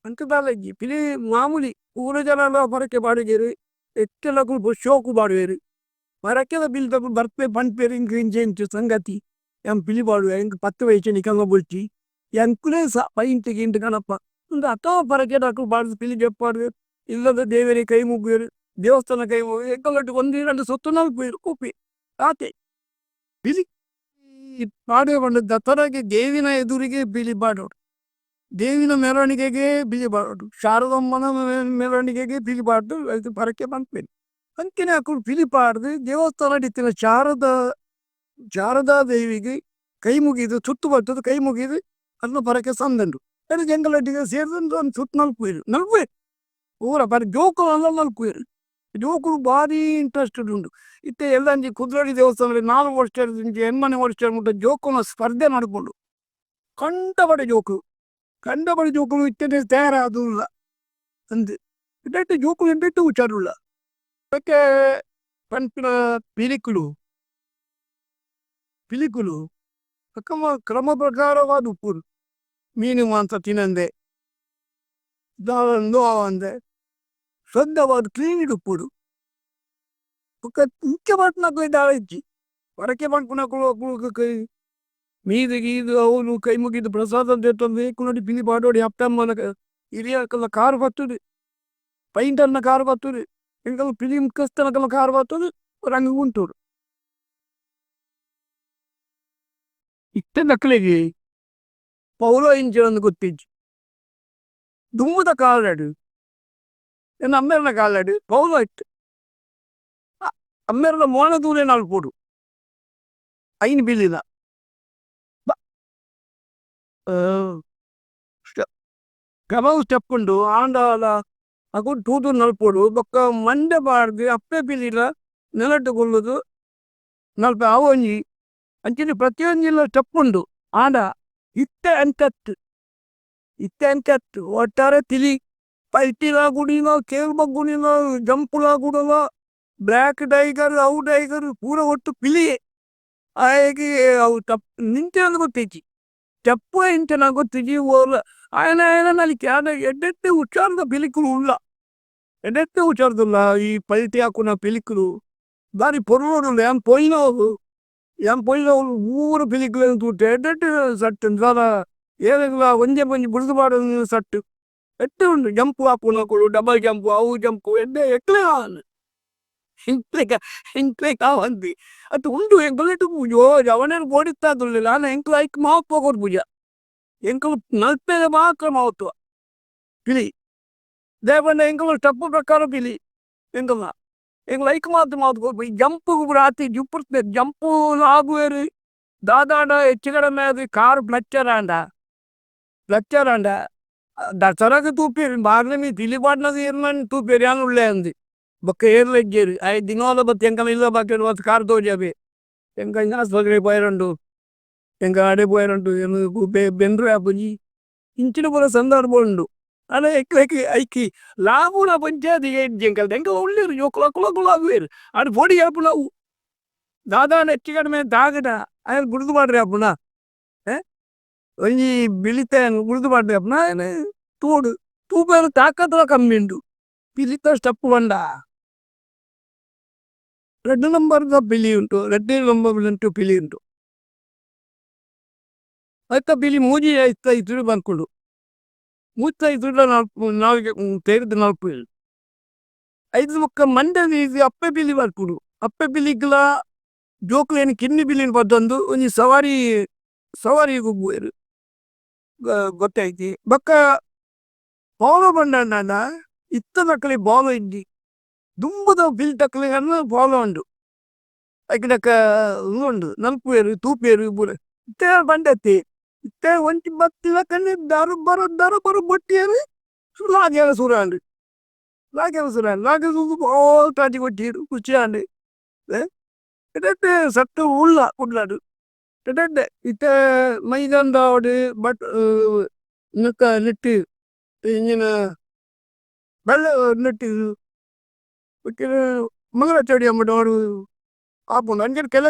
A: ಅಂಕದಾಲಜ್ಜಿ ಪಿಲಿ ಮಾಮೂಲಿ ಊರ ಜನ ಪರಕೆ ಪಾಡಿಗೇರು ಎಕ್ಕೆಲಕು ಶೋಕು ಪಾಡುವೇರು ಪರಕೆದ ಬಿಲ್ದಕು ಬರ್ಪೆ ಪಂಪೇರು ಇಂಕ ಇಂಚೆ ಇಂಚು ಸಂಗತಿ ಎಂ ಪಿಲಿ ಪಾಡುವೆ ಇಂಕ 10 ವಯಸ್ಸು ನಿಕಂಗ ಬುಲ್ಚಿ ಎಂಕುಲೇ ಸ ಪೈಂಟಿಗೆ ಇಂಟು ಕಣಪ್ಪ ಒಂದು ಅಥವಾ ಪರಕೆ ಡಾಕು ಪಾಡ್ದು ಪಿಲಿ ಜಪ್ಪಾಡುವೇರು ಇಲ್ಲದ ದೇವರಿಗೆ ಕೈ ಮುಗುವೇರು ದೇವಸ್ಥಾನ ಕೈ ಮುಗಿ ಎಂಕಲಟ್ಟು 1-2 ಸೊತ್ತು ನಲ್ಪುವೇರು ಕೋಪಿ ಆತೆ ಪಿಲಿ ಪಾಡುವೆ ಬಂದ ದಸರಾಗೆ ದೇವಿನ ಎದುರಿಗೆ ಪಿಲಿ ಪಾಡೋಡು ದೇವಿನ ಮೆರವಣಿಗೆಗೆ ಬಿಲಿ ಪಾಡೋಡು ಶಾರದಮ್ಮನ ಮೆರವಣಿಗೆಗೆ ಪಿಲಿ ಪಾಡ್ದು ಅದು ಪರಕೆ ಬಂದ್ಪೇನು ಅಂಕಿನ ಹಾಕೊಂಡು ಪಿಲಿ ಪಾಡ್ದು ದೇವಸ್ಥಾನ ಇತ್ತಿನ ಶಾರದಾ ದೇವಿಗೆ ಕೈ ಮುಗಿದು ಸುತ್ತು ಬರ್ತದೆ ಕೈ ಮುಗಿದು ಅದನ್ನು ಪರಕೆ ಸಂದಂಡು ಅದು ಜಂಗಲಟ್ಟಿಗೆ ಸೇರಿದಂದು ಒಂದು ಸುತ್ತು ನಲ್ಪುವೇರು ಊರ ಪರ ಜೋಕುಲು ನಲ್ಪುವೇರು ಜೋಕುಲು ಭಾರಿ ಇಂಟ್ರೆಸ್ಟೆಡ್ ಉಂಟು ಇತ್ತೆ ಎಲ್ಲ ಅಂಜಿ ಕುದ್ರಡಿ ದೇವಸ್ಥಾನದಲ್ಲಿ 4 ವರ್ಷ ಹೆಣ್ಮನೆ ವರ್ಷ ಮುಟ್ಟ ಜೋಕುನ ಸ್ಪರ್ಧೆ ನಡ್ಕೊಂಡು ಕಂಡಪಡೆ ಜೋಕುಲು ಇತ್ತೆ ತಯಾರಾದುಲ್ಲ ಅಂದು ಇಟ್ಟು ಜೋಕುಲು ಎಂಟು ಹುಷಾರುಲ್ಲ ಅದಕ್ಕೆ ಪಂಪಿನ ಪಿಲಿಕುಲು ಕ್ರಮ ಪ್ರಕಾರವಾದ ಉಪ್ಪುರು ಮೀನು ಮಾಂಸ ತಿನ್ನಂದೆ ಅಂದೆ ಶ್ರದ್ಧವಾದ ಕ್ಲೀನ್ ಉಪ್ಪುಡು ಮುಖ್ಯ ಮಾಡ್ನಾಕು ದಾಳ ಇಜ್ಜಿ ಹೊರಕೆ ಮಾಡ್ಕೊಂಡು ಕೈ ಮೀದು ಗೀದು ಅವನು ಕೈ ಮುಗಿದು ಪ್ರಸಾದ ತಂದು ನೋಡಿ ಪಿಲಿ ಪಾಡೋಡಿ ಅಪ್ಪಮ್ಮನ ಹಿರಿಯಕಲ್ಲ ಕಾರು ಬರ್ತದೆ ಪೈಂಟನ್ನ ಕಾರು ಬರ್ತದೆ ಎಂಕಲ್ಲ ಪಿಲಿ ಮುಖಸ್ಥನಕಲ್ಲ ಕಾರು ಬರ್ತದೆ ರಂಗ ಉಂಟೋಡು ಇತ್ತೆ ನಕ್ಕಲಿಗೆ ಪೌಲೋ ಇಂಚನ್ನು ಗೊತ್ತಿಜ್ಜಿ ದುಮ್ಮದ ಕಾಲಾಡು ಎನ್ನ ಅಮ್ಮೆರನ ಕಾಲಾಡು ಪೌಲೋ ಇಟ್ಟು ಅಮ್ಮೆರನ ಮೋನ ದೂರೆ ನಾಲ್ಪೋಡು ಐನ್ ಬಿಲ್ಲಿನ ಕಬವು ಸ್ಟೆಪ್ಪುಂಡು ಆಂಡಾಲ ಅಕು ತೂತು ನಲ್ಪೋಡು ಬೊಕ್ಕ ಮಂಡೆ ಬಾರ್ದು ಅಪ್ಪೆ ಪಿಲಿಲ ನೆಲಟ್ಟುಕೊಳ್ಳುದು ನಲ್ಪ ಅವೊಂಜಿ ಅಂಚನೆ ಪ್ರತಿಯೊಂಜಿಲ್ಲ ಸ್ಟೆಪ್ ಉಂಡು ಆಂಡ ಇತ್ತೆ ಅಂಚತ್ತು ಒಟ್ಟಾರೆ ತಿಳಿ ಪಲ್ಟಿಲ ಗುಡಿನ ಕೇಳ್ಬ ಗುಡಿನ ಜಂಪುಲ ಗುಡಲ ಬ್ಲ್ಯಾಕ್ ಟೈಗರ್ ಅವು ಟೈಗರ್ ಪೂರ ಒಟ್ಟು ಪಿಲಿ ಆಗಿ ಅವು ತಪ್ ನಿಂತೆ ಅಂತ ಗೊತ್ತೈತಿ ಸ್ಟೆಪ್ಪು ಇಂಚನ ಗೊತ್ತಿಜಿ ಓಲ ఆయన ನಲಿಕೆ ಆದ ಎಡ್ಡೆತ್ತೆ ಹುಷಾರದ ಪಿಲಿಕುಲು ಉಲ್ಲ ಎಡ್ಡೆತ್ತೆ ಹುಷಾರ್ದುಲ್ಲ ಈ ಪಲ್ಟಿ ಹಾಕುನ ಪಿಲಿಕುಲು ಬಾರಿ ಪೊರ್ವೋಡುಲ್ಲ ಯಾನ್ ಪೊಯ್ನವಳು ಊರು ಪಿಲಿಕುಲು ತೂಟೆ ಎಡ್ಡೆಟ್ಟು ಸಟ್ಟು ದಾದ ಏನೆಲ್ಲ ಒಂಜೆ ಬುಡ್ದು ಬಾಡ ಸಟ್ಟು ಎಟ್ಟು ಉಂಡು ಜಂಪು ಹಾಕುನಕುಲು ಡಬಲ್ ಜಂಪು ಅವು ಜಂಪು ಎಡ್ಡೆ ಎಕ್ಲೆ ಇಂಕ್ಲೆ ಕಾವಂತಿ ಅದು ಉಂಡು ಎಂಕಲೆಟ್ಟು ಪೂಜೋ ಅವನೇನು ಬೋಡಿತ್ತಾದುಲ್ಲ ನಾನು ಎಂಕ್ಲು ಐಕ್ ಮಾವತ್ ಹೋಗೋರು ಪೂಜ ಎಂಕಲು ನಲ್ಪೆದ ಮಾತ್ರ ಮಾವತ್ವ ಪಿಲಿ ದೇವಣ್ಣ ಎಂಕಲು ಸ್ಟೆಪ್ ಪ್ರಕಾರ ಪಿಲಿ ಎಂಕಲ್ನ ಎಂಕಲು ಐಕ್ ಮಾತ್ರ ಮಾವತ್ ಹೋಗ್ಬು ಈ ಜಂಪು ರಾತ್ರಿ ಜುಪ್ಪುರ್ತೆ ಜಂಪು ಆಗುವೇರು ದಾದಾಡ ಹೆಚ್ಚುಗಡ ಮೇಲೆ ಕಾರು ಫ್ಲೆಕ್ಚರ್ ಆಂಡ ದಸರಾಗೆ ತೂಪೇರಿ ಬಾರ್ಲೆ ಮೀ ತಿಳಿ ಪಾಡ್ನದು ಏರ್ಮನ್ ತೂಪೇರಿ ಯಾನು ಉಳ್ಳೆ ಅಂದಿ ಬೊಕ್ಕ ಏರ್ಲೆಜ್ಜೇರಿ ಐ ದಿನೋಲ ಬತ್ತು ಎಂಕಲ್ ಇಲ್ಲ ಬಾಕಿ ಮತ್ತು ಕಾರ್ ತೋಜಬೆ ಎಂಕ ಆಸ್ಪತ್ರೆ ಪೋಯರಂಡು ಎಂಕ ಅಡೆ ಪೋಯರಂಡು ಏನು ಬೆಂದ್ರು ಆಪುಜಿ ಇಂಚಿನ ಪೂರ ಸಂದರ್ಭ ಉಂಡು ಅಲ್ಲ ಎಕ್ಲೆಕ್ಕೆ ಐಕಿ ಲಾಭುನ ಪಂಚಾಯತಿ ಎಂಕಲ್ ಎಂಕ ಉಳ್ಳೇರು ಕುಲಾಗುವೇರು ಅದು ಪೊಡಿ ಆಪು ನಾವು ದಾದಾನ ಹೆಚ್ಚು ಕಡಿಮೆ ತಾಗಡ ಅಯ್ಯ ಗುಡ್ದು ಮಾಡ್ರಿ ಆಪುನ ಒಂಜಿ ಬಿಳಿತ ಗುಡ್ದು ಮಾಡ್ರಿ ಆಪುನ ತೂಡು ತೂಪೇರು ತಾಕತ್ವ ಕಮ್ಮಿ ಉಂಡು ಪಿಲಿತ ಸ್ಟೆಪ್ ಬಂಡ ರೆಡ್ ನಂಬರ್ ಪಿಲಿ ಉಂಟು ರೆಡ್ ನಂಬರ್ ಉಂಟು ಪಿಲಿ ಉಂಟು ಆಯ್ತ ಪಿಲಿ ಮೂಜಿ ಐದು ಬಂದ್ಕೊಂಡು 35 ನಾವಿಗೆ ತೆರೆದು 4 ಐದು ಮುಕ್ಕ ಮಂಡ್ಯದ ಅಪ್ಪೆ ಪಿಲಿ ಬರ್ಕೊಡು ಅಪ್ಪೆ ಪಿಲಿಗ್ಲ ಜೋಕ್ಲೇನು ಕಿನ್ನಿ ಪಿಲಿನ ಬದ್ದೊಂದು ಒಂಜಿ ಸವಾರಿ ಗುಬ್ಬುವೇರು ಗೊತ್ತೈತಿ ಬೊಕ್ಕ ಬಾಲ ಬಂಡ ಇತ್ತ ತಕ್ಕಲಿ ಬಾಲ ಇದ್ದಿ ದುಂಬದ ಪಿಲ್ ತಕ್ಕಲಿ ಬಾಲ ಉಂಡು ಐಕಡಕ್ಕ ಉಂಡು ನಲ್ಪುವೇರು ತೂಪೇರು ಬೂರ ಇತ್ತೆ ಬಂಡತಿ ಇತ್ತೆ ಒಂಟಿ ಬತ್ತಿಲ ಕಣ್ಣಿ ದಾರು ಬರೋ ಬೊಟ್ಟಿಯರು ಲಾಗ್ಯಾರ ಸುರಾಂಡು ಲಾಗ್ಯಾರ ಸುದು ಬಾಲ್ ತಾಜಿ ಕೊಟ್ಟಿರು ಖುಷಿಯಾಂಡು ಎಡತ್ತೆ ಸತ್ತು ಉಳ್ಳ ಕುಡ್ಲಾಡು ಎಡತ್ತೆ ಇತ್ತೆ ಮೈದಾನದವಡು ಬಟ್ ನಿಕ್ಕ ನೆಟ್ಟು ಇಂಜಿನ ಬೆಳ್ಳ ನೆಟ್ಟು ಮಂಗಳ ಸ್ಟೇಡಿಯಂ ಅವರು ಆಪುಂಡು ಅಂಜನ ಕೆಲ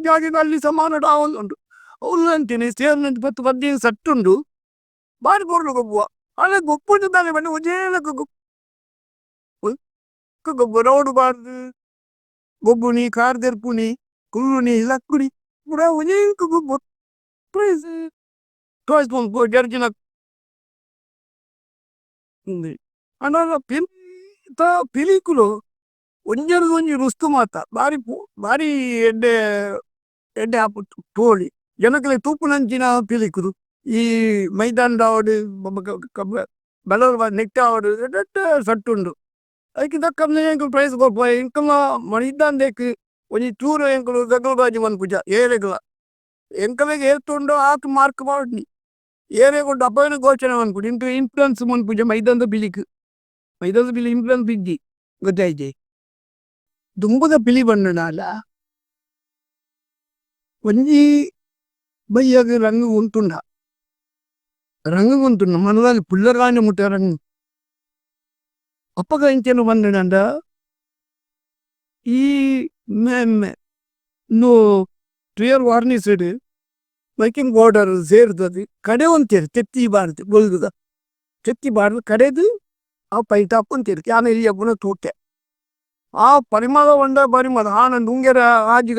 A: ಜಾಗ ಅಲ್ಲಿ ಸಮಾನ ಉಂಟು ಅವ್ರು ಅಂತೀನಿ ಸೇರ್ನಂತ 10 ಸಟ್ಟುಂಡು ಬಾರಿ ಪೂರ್ಣ ಗೊಬ್ಬುವ ಅಲ್ಲ ಗೊಬ್ಬುಂಟು ತಾನೆ ಬನ್ನಿ ಒಜೇಲ ಗೊಬ್ಬು ರೌಡು ಬಾರ್ದು ಗೊಬ್ಬುನಿ ಕಾರ್ ತೆರ್ಪುನಿ ಕುಲ್ಲುನಿ ಲಕ್ಕುನಿ ಪೂರ ಒಜೇಕ ಗೊಬ್ಬು ಪ್ರೈಸ್ ತೋರಿಸ್ಬೋದು ಜರ್ಜಿನ ಅಣ್ಣ ಪಿಲಿಕುಲು ಒಂಜರದು ಒಂಜಿ ರುಸ್ತು ಮಾತ ಬಾರಿ ಎಡ್ಡೆ ಆಪುಟ್ಟು ತೋಳಿ ಜನಕಲೆ ತೂಪುನಂಚಿನ ಪಿಲಿಕುದು ಈ ಮೈದಾನದವಡು ಬೆಳವ ನೆಟ್ಟ ಅವಡು ಎಡ್ಡೆ ಸಟ್ಟುಂಡು ಅದಕ್ಕೆ ತಕ್ಕಂಗೆ ಎಂಕಲು ಪ್ರೈಸ್ ಕೊಡ್ಪ ಎಂಕಲ್ನ ಮೈದಾನದೇಕು ಒಂಜಿ ಚೂರು ಎಂಕಲು ದಗಲ್ಬಾಜಿ ಮನ್ಪುಜ ಏರೆಗ್ಲ ಎಂಕಲೆಗೆ ಏರ್ತುಂಡು ಆಕು ಮಾರ್ಕ್ ಮಾಡಿ ಏರೆ ಕೊಟ್ಟು ಅಪ್ಪನ ಗೋಚನೆ ಮನ್ಪುಜಿ ಇಂಟು ಇನ್ಫ್ಲುಯೆನ್ಸ್ ಮನ್ಪುಜ ಮೈದಾನದ ಪಿಲಿ ಇನ್ಫ್ಲುಯೆನ್ಸ್ ಬಿದ್ದಿ ಗೊತ್ತಾಯ್ತಿ ದುಂಬದ ಪಿಲಿ ಬಂಡನಾಲ ಒಂಜಿ ಬಯ್ಯಾಗ ರಂಗು ಉಂಟುಂಡ ಮನದಲ್ಲಿ ಪುಲ್ಲರಾಣಿ ಮುಟ್ಟ ರಂಗು ಅಪ್ಪಗ ಇಂಚೇನು ಬಂದನಂದ ಈ ಇನ್ನು ಕ್ಲಿಯರ್ ವಾರ್ನಿಸ್ಡ್ ಬೈಕಿಂಗ್ ಬಾರ್ಡರ್ ಸೇರ್ತದೆ ಕಡೆ ಒಂತೇರಿ ತೆತ್ತಿಬಾರ್ದು ಬೊಲ್ಗುದ ತೆತ್ತಿಬಾರ್ದು ಕಡೆದು ಆ ಪೈಟ ಅಪ್ಪಂತೇರಿ ಯಾನ ಇಲ್ಲಿ ಅಪ್ಪನ ತೂಟೆ ಆ ಪರಿಮಳ ಆನ ನುಂಗೆರ ಆಜಿ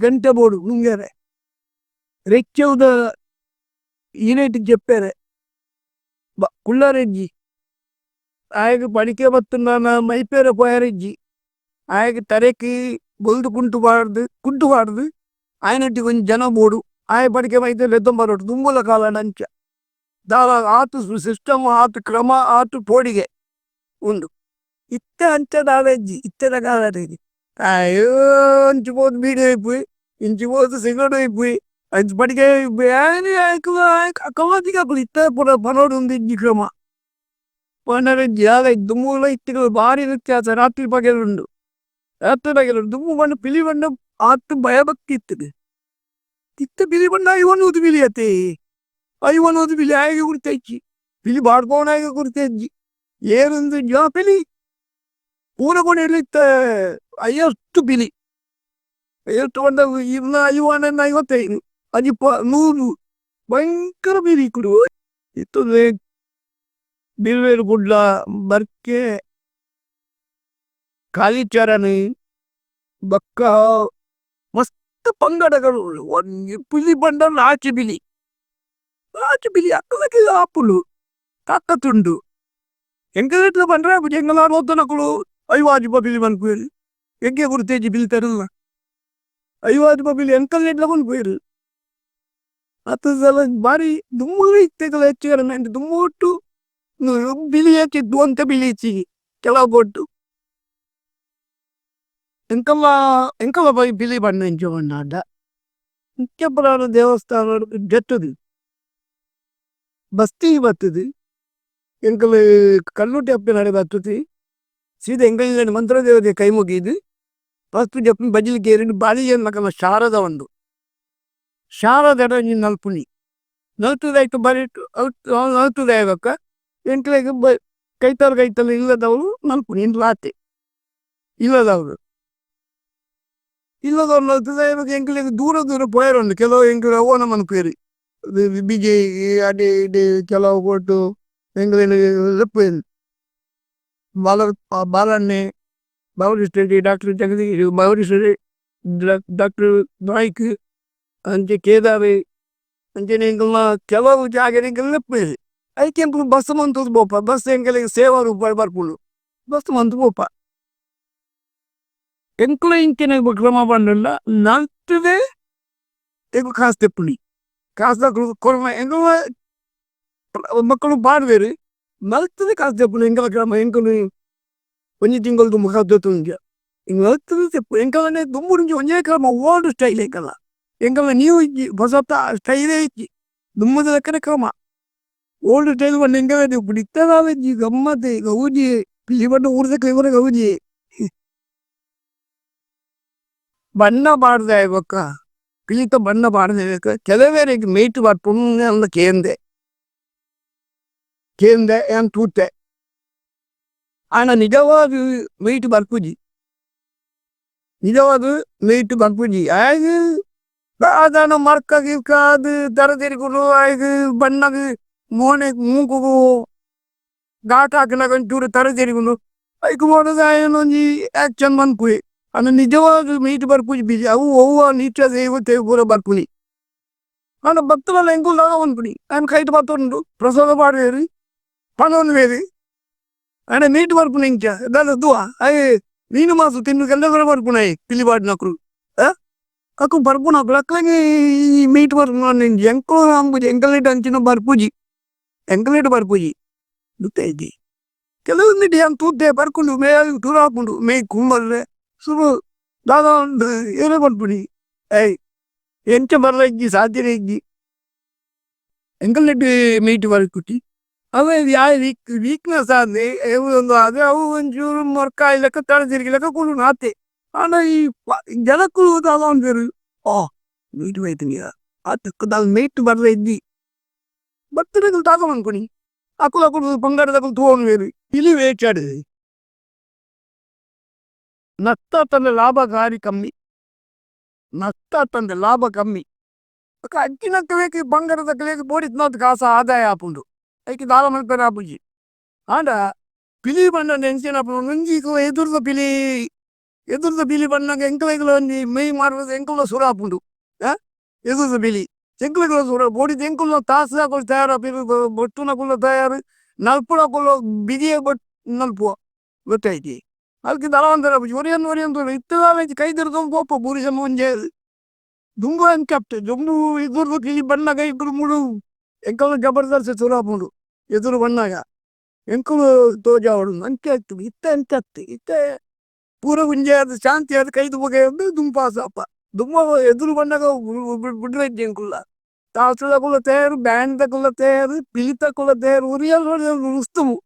A: ಗಂಟೆ ಬೋಡು ನುಂಗೆರೆ ರೆಚ್ಚವುದ ಈನೇಟಿಗೆ చెప్పారే ಕುಳ್ಳರೆಜ್ಜಿ ఆయనకు పడికే వస్తున్నాన మైపేర పోయారెజ్జి ఆయనకి తరెకి బొల్దు కుంటుబార్దు ఆయనటి కొంచెం జన బోడు ఆయన పడికేమైతే లెద్దం బరోడు దుమ్ముల కాలంచ దాని ఆತು ಸಿಸ್ಟಮ್ ಆತು ಕ್ರಮ ಆತು ಪೋಡಿಗೆ ಉಂಡು ಇತ್ತೆ ಅಂಚ ದಾಳೆಜ್ಜಿ ಇತ್ತೆದ ಕಾಲರೆಜ್ಜಿ ಅಯ್ಯೋ ಇಂಚಿపోదు బీడి అయిపోయి ఇంచిపోదు సిగరెట్ అయిపోయి అది పడికే కవాతిగా ఇత్తే పనోడు ఉంది ఇజ్జి క్రమ ಪನರೆಜ್ಜಿ ಆಗ ದುಮ್ಮುಲ ಇತ್ತಿಗಳು ಭಾರಿ ವ್ಯತ್ಯಾಸ ರಾತ್ರಿ ಪಗೆದುಂಡು ಅತ್ತದಾಗಿಲ್ಲ ದುಮ್ಮು ಬಣ್ಣ ಪಿಲಿ ಬಣ್ಣ ಆತು ಭಯಭಕ್ತಿ ಇತ್ತದೆ ಇತ್ತ ಬಿಲಿ ಬಣ್ಣ ಐವನೂದು ಬಿಲಿ ಅತ್ತೆ ಐವನೂದು ಬಿಲಿ ಆಗಿ ಗುರ್ತೈಚಿ ಬಿಲಿ ಬಾಡ್ಕೋನಾಗ ಗುರ್ತೈಜಿ ಏರೊಂದು ಜಾ ಪಿಲಿ ಪೂರಕೊಂಡು ಇರ್ಲಿತ್ತ ಅಯ್ಯಷ್ಟು ಬಿಲಿ ಅಯ್ಯಷ್ಟು ಬಂದ ಇನ್ನ ಐವನ 55 అది 100 ಭಯಂಕರ ಬಿಲಿ ಕುಡು ಇತ್ತು ಬಿಲ್ವೇರು ಗುಡ್ಲ ಬರ್ಕೆ ಕಾಲಿಚಾರನು ಬಕ್ಕ ಮಸ್ತ್ ಪಂಗಡಗಳು ಒಂದು ಬಿಲಿ ಬಂಡ ಆಚೆ ಬಿಲಿ ಅಕ್ಕಲಕ್ಕೆ ಆಪುಲು ಕಕ್ಕತುಂಡು ಎಂಕಲ ಬಂದ್ರೆ ಎಂಗಲ ನೋತನಕಲು 50 ರೂಪಾಯಿ ಬಿಲಿ ಬಂದ್ಕೋರು ಎಂಗೆ ಗುರ್ತೇಜಿ ಬಿಲ್ ತರಲ್ಲ 50 ರೂಪಾಯಿ ಬಿಲ್ ಎಂಕಲ್ ಬಂದ್ಕೋರು ಅದು ಸಲ ಬಾರಿ ದುಮ್ಮು ಇತ್ತೆಗಲ ಹೆಚ್ಚು ದುಮ್ಮು ಒಟ್ಟು ಬಿಲಿ ಹೆಚ್ಚಿದ್ದು ಅಂತ ಬಿಲಿ ಹೆಚ್ಚಿ ಕೆಲವು ಕೊಟ್ಟು ಎಂಕಲ ಬೈ ಬಿಲಿ ಬಣ್ಣ ಎಂಜೋಣ್ಣಾಡ ಮುಖ್ಯಪುರಾಣ ದೇವಸ್ಥಾನ ಜಟ್ಟದು ಬಸ್ತಿ ಬರ್ತದೆ ಎಂಕಲ್ ಕಲ್ಲುಟ್ಟಿ ಅಪ್ಪಿ ನಡೆ ಬರ್ತದೆ ಸೀದಾ ಎಂಕಲ್ ಮಂತ್ರ ದೇವತೆ ಕೈ ಮುಗಿದು ಫಸ್ಟ್ ಜಪ್ಪಿ ಬಜಿಲಿ ಕೇರಿ ಬಾಲಿ ನಕಲ ಶಾರದ ಒಂದು ಶಾರದ ನಲ್ಪುನಿ ನಲ್ತುದಾಯ್ತು ಬರೀಟು ನಲ್ತುದಾಯಕ್ಕ ಎಂಕ್ಲೆಗೆ ಕೈತಲು ಇಲ್ಲದವರು ನಲ್ಪುನಿ ಇಂದು ಆತೆ ಇಲ್ಲದವರು ನಲ್ತುದಾಯಕ್ಕೆ ಎಂಕ್ಲೆಗೆ ದೂರ ಪೋಯರುಂಡು ಕೆಲವು ಎಂಕ್ಲೆ ಓನ ಮನ್ಪೇರಿ ಬಿಜೆ ಅಡೆ ಇಡೆ ಕೆಲವು ಕೊಟ್ಟು ಎಂಕ್ಲೆಗೆ ಲೆಪ್ಪೇರಿ ಬಾಲಣ್ಣೆ ಬಾವರಿಸ್ಟೇಡಿ ಡಾಕ್ಟರ್ ಜಗದೀಶ್ ಬಾವರಿಸ್ಟೇಡಿ ಡಾಕ್ಟರ್ ನಾಯ್ಕ್ ಅಂಚೆ ಕೇದಾರಿ ಅಂಚನೆ ಎಂಕಲ್ನ ಕೆಲವು ಜಾಗ ಲೆಪ್ಪೇರಿ ಅದಕ್ಕೆ ಬಸ್ ಮಂತದ್ದು ಬೋಪ ಬಸ್ ಎಂಕಲಿಗೆ ಸೇವಾ ರೂಪಾಯಿ ಬರ್ಪುಳು ಬಸ್ ಮಂತು ಬೋಪ ಎಂಕುಲ ಇಂಚಿನ ಕ್ರಮ ಬಂದಿಲ್ಲ ನಲ್ತದೆ ಎಂಕು ಕಾಸು ತೆಪ್ಪುಳಿ ಕಾಸು ಕೊರಮ ಎಂಕುಲ ಮಕ್ಕಳು ಬಾಡ್ವೇರು ನಲ್ತದೆ ಕಾಸು ತೆಪ್ಪುಳಿ ಎಂಕಲ ಕ್ರಮ ಎಂಕಲು ಒಂಜಿ ತಿಂಗಳು ತುಂಬ ಕಾಸು ತುಂಜ ಹಿಂಗೆ ನಲ್ತದೆ ತೆಪ್ಪು ಎಂಕಲನೆ ದುಮ್ಮುರಿಂಚಿ ಒಂಜೇ ಕ್ರಮ ಓಲ್ಡ್ ಸ್ಟೈಲ್ ಎಂಕಲ ಎಂಕಲ ನೀವು ಇಜ್ಜಿ ಹೊಸ ಸ್ಟೈಲೇ ಇಜ್ಜಿ ದುಮ್ಮದ ಲೆಕ್ಕನೆ ಕ್ರಮ ಓಲ್ಡ್ ಸ್ಟೈಲ್ ಬಂದು ಎಂಕಲ ತೆಪ್ಪು ಇತ್ತದಾವೆಜ್ಜಿ ಗಮ್ಮತ್ತೆ ಗೌಜಿ ಪಿಲಿ ಬಂದು ಊರ್ದಕ್ಕೆ ಇವರ ಗೌಜಿ ಬಣ್ಣ ಬಾಡ್ದೆ ಇವಾಗ ಪಿಲಿತ ಬಣ್ಣ ಬಾಡ್ದೆ ಕೆಲವೇರಿಗೆ ಮೇಯ್ತು ಬರ್ಪುಣ್ಯ ಅಂದ ಕೇಂದೆ ಏನ್ ತೂತೆ ಆನ ನಿಜವಾದ ವೆಯ್ಟ್ ಬರ್ಪುಜಿ ಆಗ ಅದನ್ನು ಮರ್ಕ ಗಿರ್ಕ ಅದು ತರದಿರಿಗುಲು ಆಗ ಬಣ್ಣಗ ಮೋನೆ ಮೂಗುಗು ಘಾಟ್ ಹಾಕಿನಾಗ ಒಂಚೂರು ತರದಿರಿಗುಲು ಐಕ್ ಹೋದ ಏನೊಂಜಿ ಆಕ್ಷನ್ ಮನ್ಪುಯಿ ಅನ್ನ ನಿಜವಾದ ಮೀಟ್ ಬರ್ಪುಜಿ ಬಿಜಿ ಅವು ನೀಚ ದೇವ ಪೂರ ಬರ್ಪುನಿ ನಾನು ಭಕ್ತರಲ್ಲ ಎಂಕುಲ್ಲಾಗ ಅನ್ಪುನಿ ನಾನು ಕೈಟ್ ಬರ್ತುಂಡು ಪ್ರಸಾದ ಪಾಡೇರಿ ಪಣವನ್ನು ಬೇರಿ ಅಣ್ಣ ಮೀಟ್ ಬರ್ಪುನಿ ಇಂಚ ಅದಲ್ಲ ದುವಾ ಅಯ್ಯ ನೀನು ಮಾಸು ತಿನ್ನು ಕೆಲ್ಲ ಬರ್ಪುನಾಯಿ ಪಿಲಿ ಪಾಡಿನಕ್ರು ಅಕ್ಕು ಬರ್ಪುನಕ್ರು ಅಕ್ಕಲಾಗಿ ಈ ಮೀಟ್ ಬರ್ಪುನ ಎಂಕೋ ಅಂಬುಜಿ ಎಂಕಲೇಟ್ ಅಂಚಿನ ಬರ್ಪುಜಿ ದುತ್ತ ಇದ್ದಿ ಕೆಲವೊಂದಿಟ್ಟು ಏನು ತೂತೆ ಬರ್ಕೊಂಡು ಮೇ ಟೂರ್ ಹಾಕೊಂಡು ಮೇ ಕುಂಬಲ್ಲೆ ಸುರು ದಾದಾ ಒಂದು ಏನೇ ಬರ್ಪುನಿ ಏಯ್ ಎಂಚ ಬರ್ಲ ಇಜ್ಜಿ ಸಾಧ್ಯನೇ ಇಜ್ಜಿ ಎಂಕಲ್ನೆಟ್ಟು ಮೀಟ್ ಬರ್ಕುಟ್ಟಿ ಅವೇ ಯಾವ ವೀಕ್ನೆಸ್ ಆದ್ರೆ ಒಂದು ಅದೇ ಅವು ಒಂಚೂರು ಮೊರ್ಕ ಇಲ್ಲಕ್ಕ ತಳದಿರ್ಗಿಲ್ಲಕ್ಕ ಕುಳು ನಾತೆ ಆನ ಈ ಜನಕ್ಕೂ ದಾದ ಅಂದರು ಮೀಟ್ ಬೈತೀನಿ ಅದಕ್ಕೆ ಮೀಟ್ ಬರ್ಲ ಇದ್ದಿ ಬರ್ತದೆ ತಾಗ ಅನ್ಕೊನಿ ಅಕ್ಕಳು ಬಂಗಾರದಕ್ಕೂ ತಗೊಂಡು ಬೇರು ಇಲ್ಲಿ ವೇಚಾಡಿದೆ ನಷ್ಟ ತಂದೆ ಲಾಭ ಕಮ್ಮಿ ಅಕ್ಕಿನ ಕಲೆಗೆ ಬಂಗಾರದ ಕಲೆಗೆ ಬೋಡಿತ್ ಕಾಸ ಆದಾಯ ಆಪುಂಡು ಅದಕ್ಕೆ ದಾಳ ಮಲ್ಪೇನೆ ಆಪುಜಿ ಆಂಡ ಪಿಲಿ ಬಣ್ಣ ನೆನ್ಸಿನಪ್ಪ ಮುಂಜಿಗೂ ಎದುರ್ದ ಬಿಲಿ ಬಣ್ಣಗೆ ಎಂಕಲೆಗಳು ಮೈ ಮಾರುವುದು ಎಂಕುಲ ಸುರ ಆಪುಂಡು ಎದುರ್ದ ಬಿಲಿ ಎಂಕಲೆಗಳ ಸುರ ಬೋಡಿದ ಎಂಕುಲ ತಾಸು ಹಾಕೊಂಡು ತಯಾರ ಬೊಟ್ಟುನಕುಲ್ಲ ತಯಾರು ನಲ್ಪುನಕುಲ್ಲ ಬಿದಿಯ ಬಟ್ ನಲ್ಪುವ ಗೊತ್ತಾಯ್ತಿ ಅದಕ್ಕೆ ದಳವಂತರ ಒರಿಯಂದು ಇತ್ತದ ಕೈದಿರ್ದು ಗೋಪ ಪೂರಿಸ ಮುಂಜೆ ದುಂಬು ಅಂತ ಕೆಪ್ಟೆ ದುಂಬು ಇದುರ್ದು ಪಿಲಿ ಬಣ್ಣಗ ಇಬ್ಬರು ಮೂಡು ಎಂಕಲು ಜಬರ್ದಸ್ತ್ ಸುರ ಆಪುಂಡು ಎದುರು ಬಣ್ಣಗ ಎಂಕುಲು ತೋಜಾವಡು ಅಂಕೆ ಆಗ್ತದೆ ಇತ್ತೆ ಪೂರ ಮುಂಜೆ ಅದು ಶಾಂತಿ ಅದು ಕೈದು ಬಗೆ ಅಂದ್ರೆ ದುಂಪಾಸಪ್ಪ ದುಂಬ ಎದುರು ಬಣ್ಣಗ ಬಿಡ್ರೈತಿ ಎಂಕುಲ್ಲ ತಾಸುದ ಕುಲ್ಲ ತಯಾರು ಬ್ಯಾಂಡ್ ಕುಲ್ಲ ತಯಾರು ಪಿಲಿತ ಕುಲ್ಲ ತಯಾರು ಉರಿಯಲ್ ಉಸ್ತುವು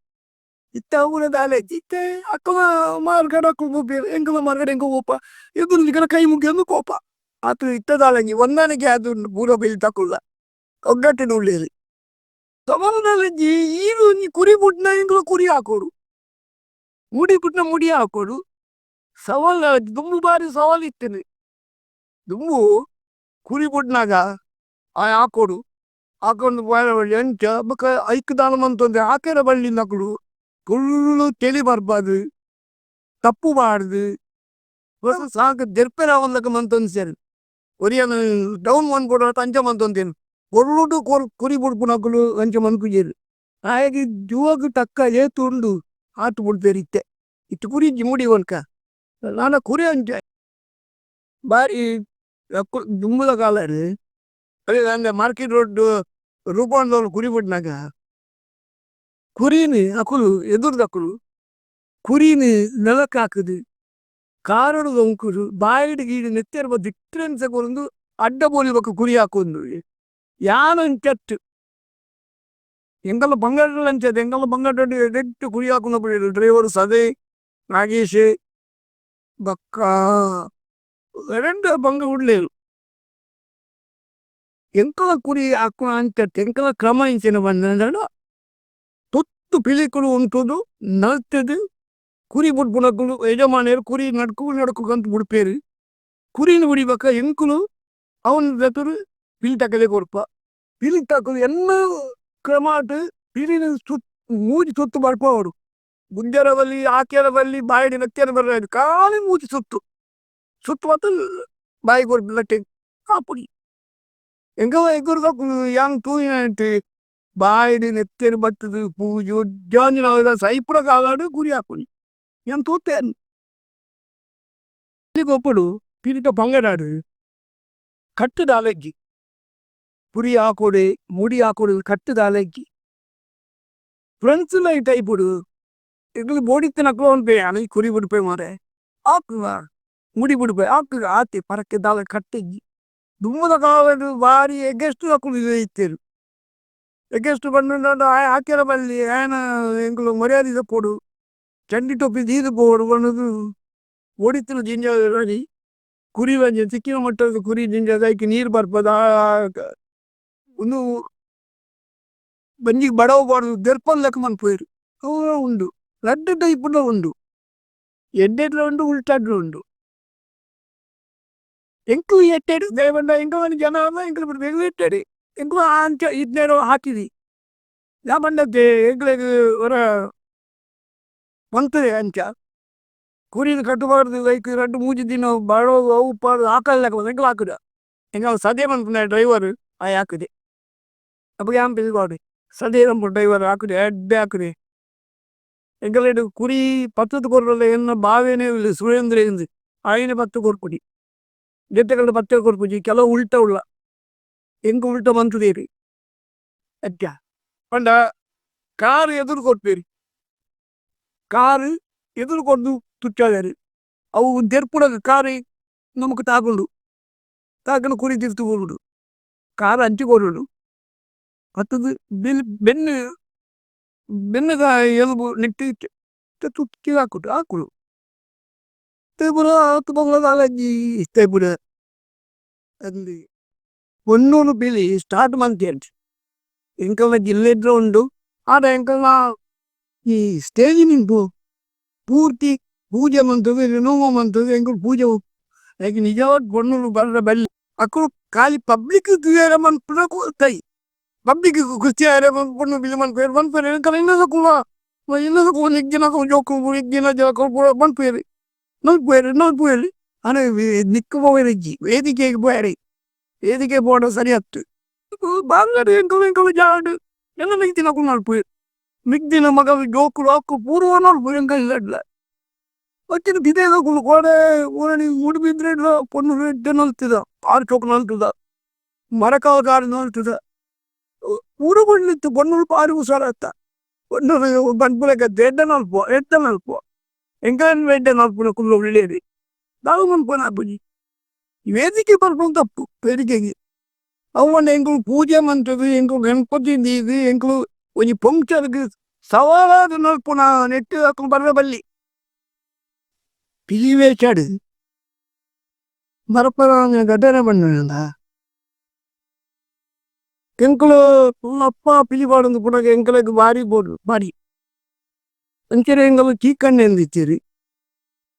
A: ಇತ್ತ ಅವನ ದಾಲೆಜ್ಜಿ ಇತ್ತೆ ಅಕ್ಕನ ಮಾರ್ಗಡ ಹೋಗ್ಬೇಕು ಎಂಕಲ ಮಾರ್ಗಡೆ ಎಂಕ ಹೋಪ ಎದುರು ನಿಗನ ಕೈ ಮುಗಿಯೊಂದು ಕೋಪ ಆತು ಇತ್ತ ದಾಲೆಜ್ಜಿ ಒಂದಾನಿಗೆ ಅದು ಪೂರ ಬೆಳಿ ತಕೊಲ್ಲ ಒಗ್ಗಟ್ಟಿನ ಉಳ್ಳೇರಿ ಸವಾಲು ದಾಲೆಜ್ಜಿ ಈರು ನೀ ಕುರಿ ಬಿಟ್ನ ಎಂಕಲ ಕುರಿ ಹಾಕೋಡು ಮುಡಿ ಬಿಟ್ನ ಮುಡಿ ಹಾಕೋಡು ಸವಾಲ್ ದುಂಬು ಬಾರಿ ಸವಾಲ್ ಇತ್ತೇನೆ ದುಂಬು ಕುರಿ ಬಿಟ್ನಾಗ ಆ ಹಾಕೋಡು ಹಾಕೊಂಡು ಬಳ್ಳಿ ಎಂಚ ಬಕ್ಕ ಐಕ್ ದಾನ ಮಂತಂದ್ರೆ ಆಕೆರ ಬಳ್ಳಿ ನಕಲು ಫುಲ್ಲು ತೆಲಿ ಬರ್ಬಾರ್ದು ತಪ್ಪು ಬಾರ್ದು ಹೊಸ ಸಾಕ ಜರ್ಪೆರ ಅವಲ್ಲಕ ಮಂತೊಂದು ಸೇರಿ ಒರಿಯನ ಡೌನ್ ಮನ್ಕೊಡ ಅಂಚ ಮಂತೊಂದೇನು ಒಳ್ಳುಡು ಕುರಿ ಬುಡ್ಪು ನಕಲು ಅಂಚ ಮನ್ಕುಜೇರು ಹಾಗೆ ಜುವಾಗ ಟಕ್ಕ ಏತು ಉಂಡು ಆತು ಬಿಡ್ಬೇರಿತ್ತೆ ಇತ್ತು ಕುರಿ ಮುಡಿ ಒನ್ಕ ನಾನು ಕುರಿ ಅಂಚ ಬಾರಿ ದುಂಬುದ ಕಾಲ ಅದೇ ಅಂದ್ರೆ ಮಾರ್ಕೆಟ್ ರೋಡ್ ರೂಪಾಂತವ್ರು ಕುರಿ ಬಿಟ್ನಾಗ ಕುರಿನಿ ಅಕುಲು ಎದುರ್ದು ಅಕುಲು ಕುರಿನಿ ನೆಲಕ್ಕೆ ಹಾಕುದು ಕಾರಡು ಒಂಕುದು ಬಾಯಿಡ್ ಗೀಡು ನೆತ್ತೇರ್ಬ ದಿಕ್ರೆನ್ಸ್ ಒಂದು ಅಡ್ಡ ಬೋಲಿಬೇಕು ಕುರಿ ಹಾಕೊಂಡು ಯಾನಂಚತ್ತು ಎಂಗಲ್ಲ ಬಂಗಾರ ಅಂಚದು ಎಂಗಲ್ಲ ಬಂಗಾರ ಎಡೆಟ್ಟು ಕುರಿ ಹಾಕೊಂಡು ಬಿಡಿರು ಡ್ರೈವರ್ ಸದೇ ನಾಗೇಶ್ ಬಕ್ಕ ಎರಡು ಬಂಗ ಉಡ್ಲೇರು ಎಂಕಲ ಕುರಿ ಹಾಕುವ ಅಂಚತ್ತು ಎಂಕಲ ಕ್ರಮ ಇಂಚೆನ ಬಂದ ತೊತ್ತು ಪಿಲಿಕುಲು ಉಂಟುದು ನಲ್ತದು ಕುರಿ ಬುಡ್ಪುನಕ್ಕಲು ಯಜಮಾನಿಯರು ಕುರಿ ನಡ್ಕು ಬಿಡ್ಪೇರು ಕುರಿನ ಬಿಡಿಬೇಕ ಎಂಕುಲು ಅವನ ಜೊತೆ ಪಿಲಿ ತಕ್ಕದೆ ಕೊಡ್ಪ ಪಿಲಿ ತಕ್ಕಲು ಎಲ್ಲ ಕ್ರಮಾಟ್ ಪಿಲಿನ ಮೂಜಿ ಸುತ್ತು ಬರ್ಪ ಅವರು ಗುಂಜರ ಬಲ್ಲಿ ಆಕೆರ ಬಲ್ಲಿ ಬಾಯಿಡಿ ನಕ್ತಿಯರ ಬರ್ರ ಕಾಲಿ ಮೂಜಿ ಸುತ್ತು ಮತ್ತು ಬಾಯಿ ಕೊಡ್ಬಿಲ್ಲಟ್ಟೆ ಕಾಪುಡಿ ಎಂಗ ಎಗುರ್ದ yang ತೂಯಿನಂತೆ ಬಾಯಿಡಿ ನೆತ್ತೇರು ಬತ್ತದು ಪೂಜು ಜಾಂಜಿನ ಸೈಪುರ ಕಾಲಾಡು ಗುರಿ ಹಾಕುನಿ yang ತೂತೇನು ಗೊಪ್ಪಡು ಪಿರಿಟ ಪಂಗಡಾಡು ಕಟ್ಟು ದಾಲೆಜ್ಜಿ ಪುರಿ ಹಾಕೋಡೆ ಮುಡಿ ಹಾಕೋಡು ಕಟ್ಟು ದಾಲೆಜ್ಜಿ ಫ್ರೆಂಡ್ಸ್ ಲೈಟ್ ಐಪುಡು ಇದು ಬೋಡಿತ್ತೆ ನಕ್ಲು ಅನ್ಪೇ ಅನಿ ಕುರಿ ಬಿಡ್ಪೆ ಮಾರೆ ಹಾಕುವ ಮುಡಿ ಬಿಡ್ಪೆ ಹಾಕು ಆತಿ ಪರಕ್ಕೆ ದಾಲೆ ಕಟ್ಟಿಜ್ಜಿ ದುಮ್ಮದ ಕಾಲದು ಬಾರಿ ಎಗ್ಗೆಷ್ಟು ಹಾಕೊಂಡು ಇತ್ತೇರು ಎಗ್ಗೆಷ್ಟು ಬಂದು ಹಾಕಿರ ಬಲ್ಲಿ ಏನ ಎಂಕಲು ಮರ್ಯಾದೆ ಕೊಡು ಚಂಡಿ ಟೊಪ್ಪಿ ದೀದು ಪೋಡು ಬಂದು ಓಡಿತ್ತಿನ ಜಿಂಜ ರೆಡಿ ಕುರಿ ಬಂಜ ಸಿಕ್ಕಿನ ಮಟ್ಟದ ಕುರಿ ಜಿಂಜ ಅದಕ್ಕೆ ನೀರು ಬರ್ಪದ ಒಂದು ಬಂಜಿಗೆ ಬಡವಬಾರ್ದು ದೆರ್ಪಲ್ ಲೆಕ್ಕ ಮನ್ಪೋಯ್ರು ಅವ ಉಂಡು ಲಡ್ಡ ಟೈಪುಡ ಉಂಡು ಎಡ್ಡೆಡ್ಲ ಉಂಡು ಉಲ್ಟಾಡ್ಲು ಉಂಡು ಎಂಕು ಎಟ್ಟೆಡು ದೇವಂಡ ಎಂಕ ಮನೆ ಜನ ಎಂಕಲು ಬಿಡ್ಬೇಕು ಎಟ್ಟೆಡು ಎಂಕು ಅಂಚ ಇದನ್ನೇನೋ ಹಾಕಿದಿ ಯಾ ಬಂದದ್ದೆ ಎಂಕ್ಲೆಗ್ ಹೊರ ಬಂತದೆ ಅಂಚ ಕುರಿನ ಕಟ್ಟಬಾರ್ದು ಲೈಕ್ 2-3 ದಿನ ಬಾಳೋ ಅವು ಪಾಡು ಹಾಕಲ್ಲ ಎಂಕಲು ಹಾಕುದ ಎಂಗ ಸದೇ ಬಂದ ಡ್ರೈವರ್ ಆ ಹಾಕುದೆ ಅಪ್ಪ ಯಾಮ್ ಬಿಲ್ಬಾರ್ದು ಸದೇ ನಮ್ಮ ಡ್ರೈವರ್ ಹಾಕುದೆ ಎಡ್ಡೆ ಹಾಕುದೆ ಎಂಕಲೇಡು ಕುರಿ 10 ಕೊರಲ್ಲ ಎನ್ನ ಬಾವೇನೇ ಇಲ್ಲ ಸುರೇಂದ್ರ ಎಂದು ಆಯ್ನ 10 ಕೊರ್ಪುಡಿ ಜೊತೆಗಳ 10 ಕೊರ್ಪುಜಿ ಕೆಲವು ಉಲ್ಟ ಉಳ್ಳ ಎಂಕು ಉಲ್ಟ ಬಂತದೇರಿ ಅಜ್ಜ ಪಂಡ ಕಾರು ಎದುರು ಕೊಟ್ಬೇರಿ ಕಾರು ಎದುರು ಕೊಡ್ದು ತುಚ್ಚಾದಾರಿ ಅವು ದೆರ್ಪುಡಗ ಕಾರು ನಮಕ್ ತಾಗೊಂಡು ಕುರಿ ತಿರ್ತು ಕೊಡುಡು ಕಾರು ಹಂಚಿ ಕೊಡುಡು ಮತ್ತದು ಬೆನ್ನಗ ಎಲುಬು ನೆಟ್ಟಿ ತುಕ್ಕಿ ಹಾಕುಡು ಪುರ ಹತ್ತು ಬಂಗ್ಲದಾಲಜ್ಜಿ ಇಷ್ಟ ಪುರ ಅಲ್ಲಿ ಒಂದೂರು ಬಿಲಿ ಸ್ಟಾರ್ಟ್ ಮಂತ್ ಎಂಕಲ್ನ ಜಿಲ್ಲೆದ್ರ ಉಂಡು ಆದ ಎಂಕಲ್ನ ಈ ಸ್ಟೇಜ್ ನಿಂಪು ಪೂರ್ತಿ ಪೂಜೆ ಮಂತದು ರಿನೋವ ಮಂತದು ಎಂಕಲ್ ಪೂಜೆ ಯಾಕೆ ನಿಜವಾದ ಬಣ್ಣರು ಬರ್ರ ಬಲ್ಲಿ ಅಕ್ಕಳು ಖಾಲಿ ಪಬ್ಲಿಕ್ ಮನ್ಪುರ ಕೈ ಪಬ್ಲಿಕ್ ಖುಷಿ ಬಣ್ಣ ಬಿಲಿ ಮನ್ಪೇರು ಎಂಕಲ್ ಇನ್ನದಕ್ಕೂ ಜನ ಜೋಕು ಜನ ಮನ್ಪೇರಿ ನೋಡ್ಪೋಯರಿ ಅನೆ ನಿಕ್ಕು ಹೋಗಿ ವೇದಿಕೆಗೆ போயாரு ವೇದಿಕೆ போட ಸರಿಯಾಗ್ತು ಬಾಂಗಡು ಎಂಕಲು ಜಾಡು ಎಲ್ಲ ಮಿಗ್ದಿನ ನೋಡ್ಪೋಯರು ಮಿಗ್ದಿನ ಮಗ ಜೋಕುಲು ಹಾಕು ಪೂರ್ವ ನೋಡ್ಪೋರು ಎಂಕ ಇಲ್ಲ వచ్చిన బిదేదో కోడే ఊరని ఊడి బిద్రేట్లో పొన్ను రెడ్డి నలుతుందా ఆరు చోకు నలుతుందా మరకాల కారు నలుతుందా ఊడబడిತ್ತು పొన్నులు పారి ఉసారత్త పొన్ను బంపులక ఎడ్డ నలుపు ఇంకా వెడ్డ నలుపున కుళ్ళు వెళ్ళేది దాగు మనుకోని అబ్బుజి ವೇದಿಕೆ ಬರ್ಕೊಂಡು ತಪ್ಪು ಬೇಡಿಕೆಗೆ ಅವನ್ನ ಎಂಗಳು ಪೂಜೆ ಮಂತದು ಎಂಗಳು ಗಣಪತಿ ಇದು ಎಂಗಳು ಒಂಜಿ ಪಂಕ್ಚರ್ಗೆ ಸವಾಲಾದ ನಲ್ಪುನ ನೆಟ್ಟು ಹಾಕೊಂಡು ಬರವೆ ಬಲ್ಲಿ ಪಿಲಿವೇ ಚಾಡು ಮರಪರ ಗಡ್ಡನೆ ಬಂದ ಎಂಕಲು ಅಪ್ಪ ಪಿಲಿ ಪಾಡೊಂದು ಪುನಗ ಎಂಕಲಕ್ಕೆ ಬಾರಿ ಬೋಡು ಬಾರಿ ಅಂಚನೆ ಎಂಕಲು ಚೀಕಣ್ಣೆ ಎಂದಿತ್ತೀರಿ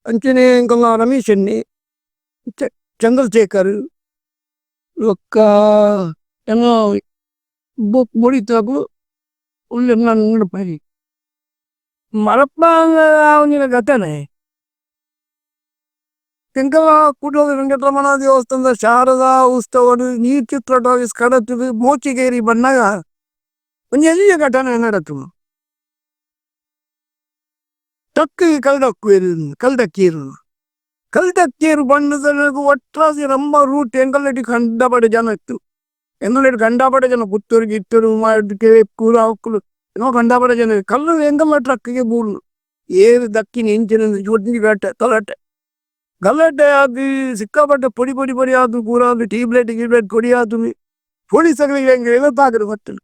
A: ಅಂಚನೆ ಎಂಕಲ್ನ ರಮೇಶ್ ಎಣ್ಣೆ ಚಂದ್ರಶೇಖರ್ ಒಕ್ಕ ಏನೋ ಬೊಡಿತಾಗು ಉಳ್ಳೆ ನಾನು ಪರಿ ಮರಪ್ಪ ಅವನಿನ ಗತನೆ ಎಂಕಲ ಕೂಟೋದ ವೆಂಕಟರಮಣ ದೇವಸ್ಥಾನದ ಶಾರದಾ ಉತ್ಸವಡು ನೀರ್ ಚಿತ್ರ ಕಡತದು ಮೋಚಿಗೇರಿ ಬಂದಾಗ ಒಂದು ಎಲ್ಲಿಯ ಘಟನೆ ನಡತು ಟಕ್ಕು ಕಲ್ದಕ್ಕೇರು ಬಣ್ಣದ ಒಟ್ರಾಸಿ ನಮ್ಮ ರೂಟ್ ಎಂಕಲ್ಲಟಿ ಕಂಡಪಡೆ ಜನ ಇತ್ತು ಎಂಕಲ್ಲಟಿ ಕಂಡಪಡೆ ಜನ ಪುತ್ತೂರು ಗಿತ್ತೂರು ಮಾಡಿಕೆ ಕೂರು ಹಾಕಲು ಏನೋ ಕಂಡಪಡೆ ಜನ ಕಲ್ಲು ಎಂಕಲ್ಲ ಟ್ರಕ್ಕಿಗೆ ಬೂಳು ಏರು ದಕ್ಕಿನ ಎಂಚಿನ ಜೊಡ್ಡಿ ಗಲಾಟೆ ಗಲಾಟೆ ಆಗಿ ಸಿಕ್ಕಾಪಟ್ಟೆ ಪೊಡಿ ಆದ್ರು ಪೂರ ಆದ್ರು ಟ್ಯೂಬ್ಲೈಟ್ ಕೊಡಿ ಆದ್ರು ಪೊಲೀಸಗಳಿಗೆ ಹೆಂಗೆ ತಾಗರು ಗೊತ್ತಿಲ್ಲ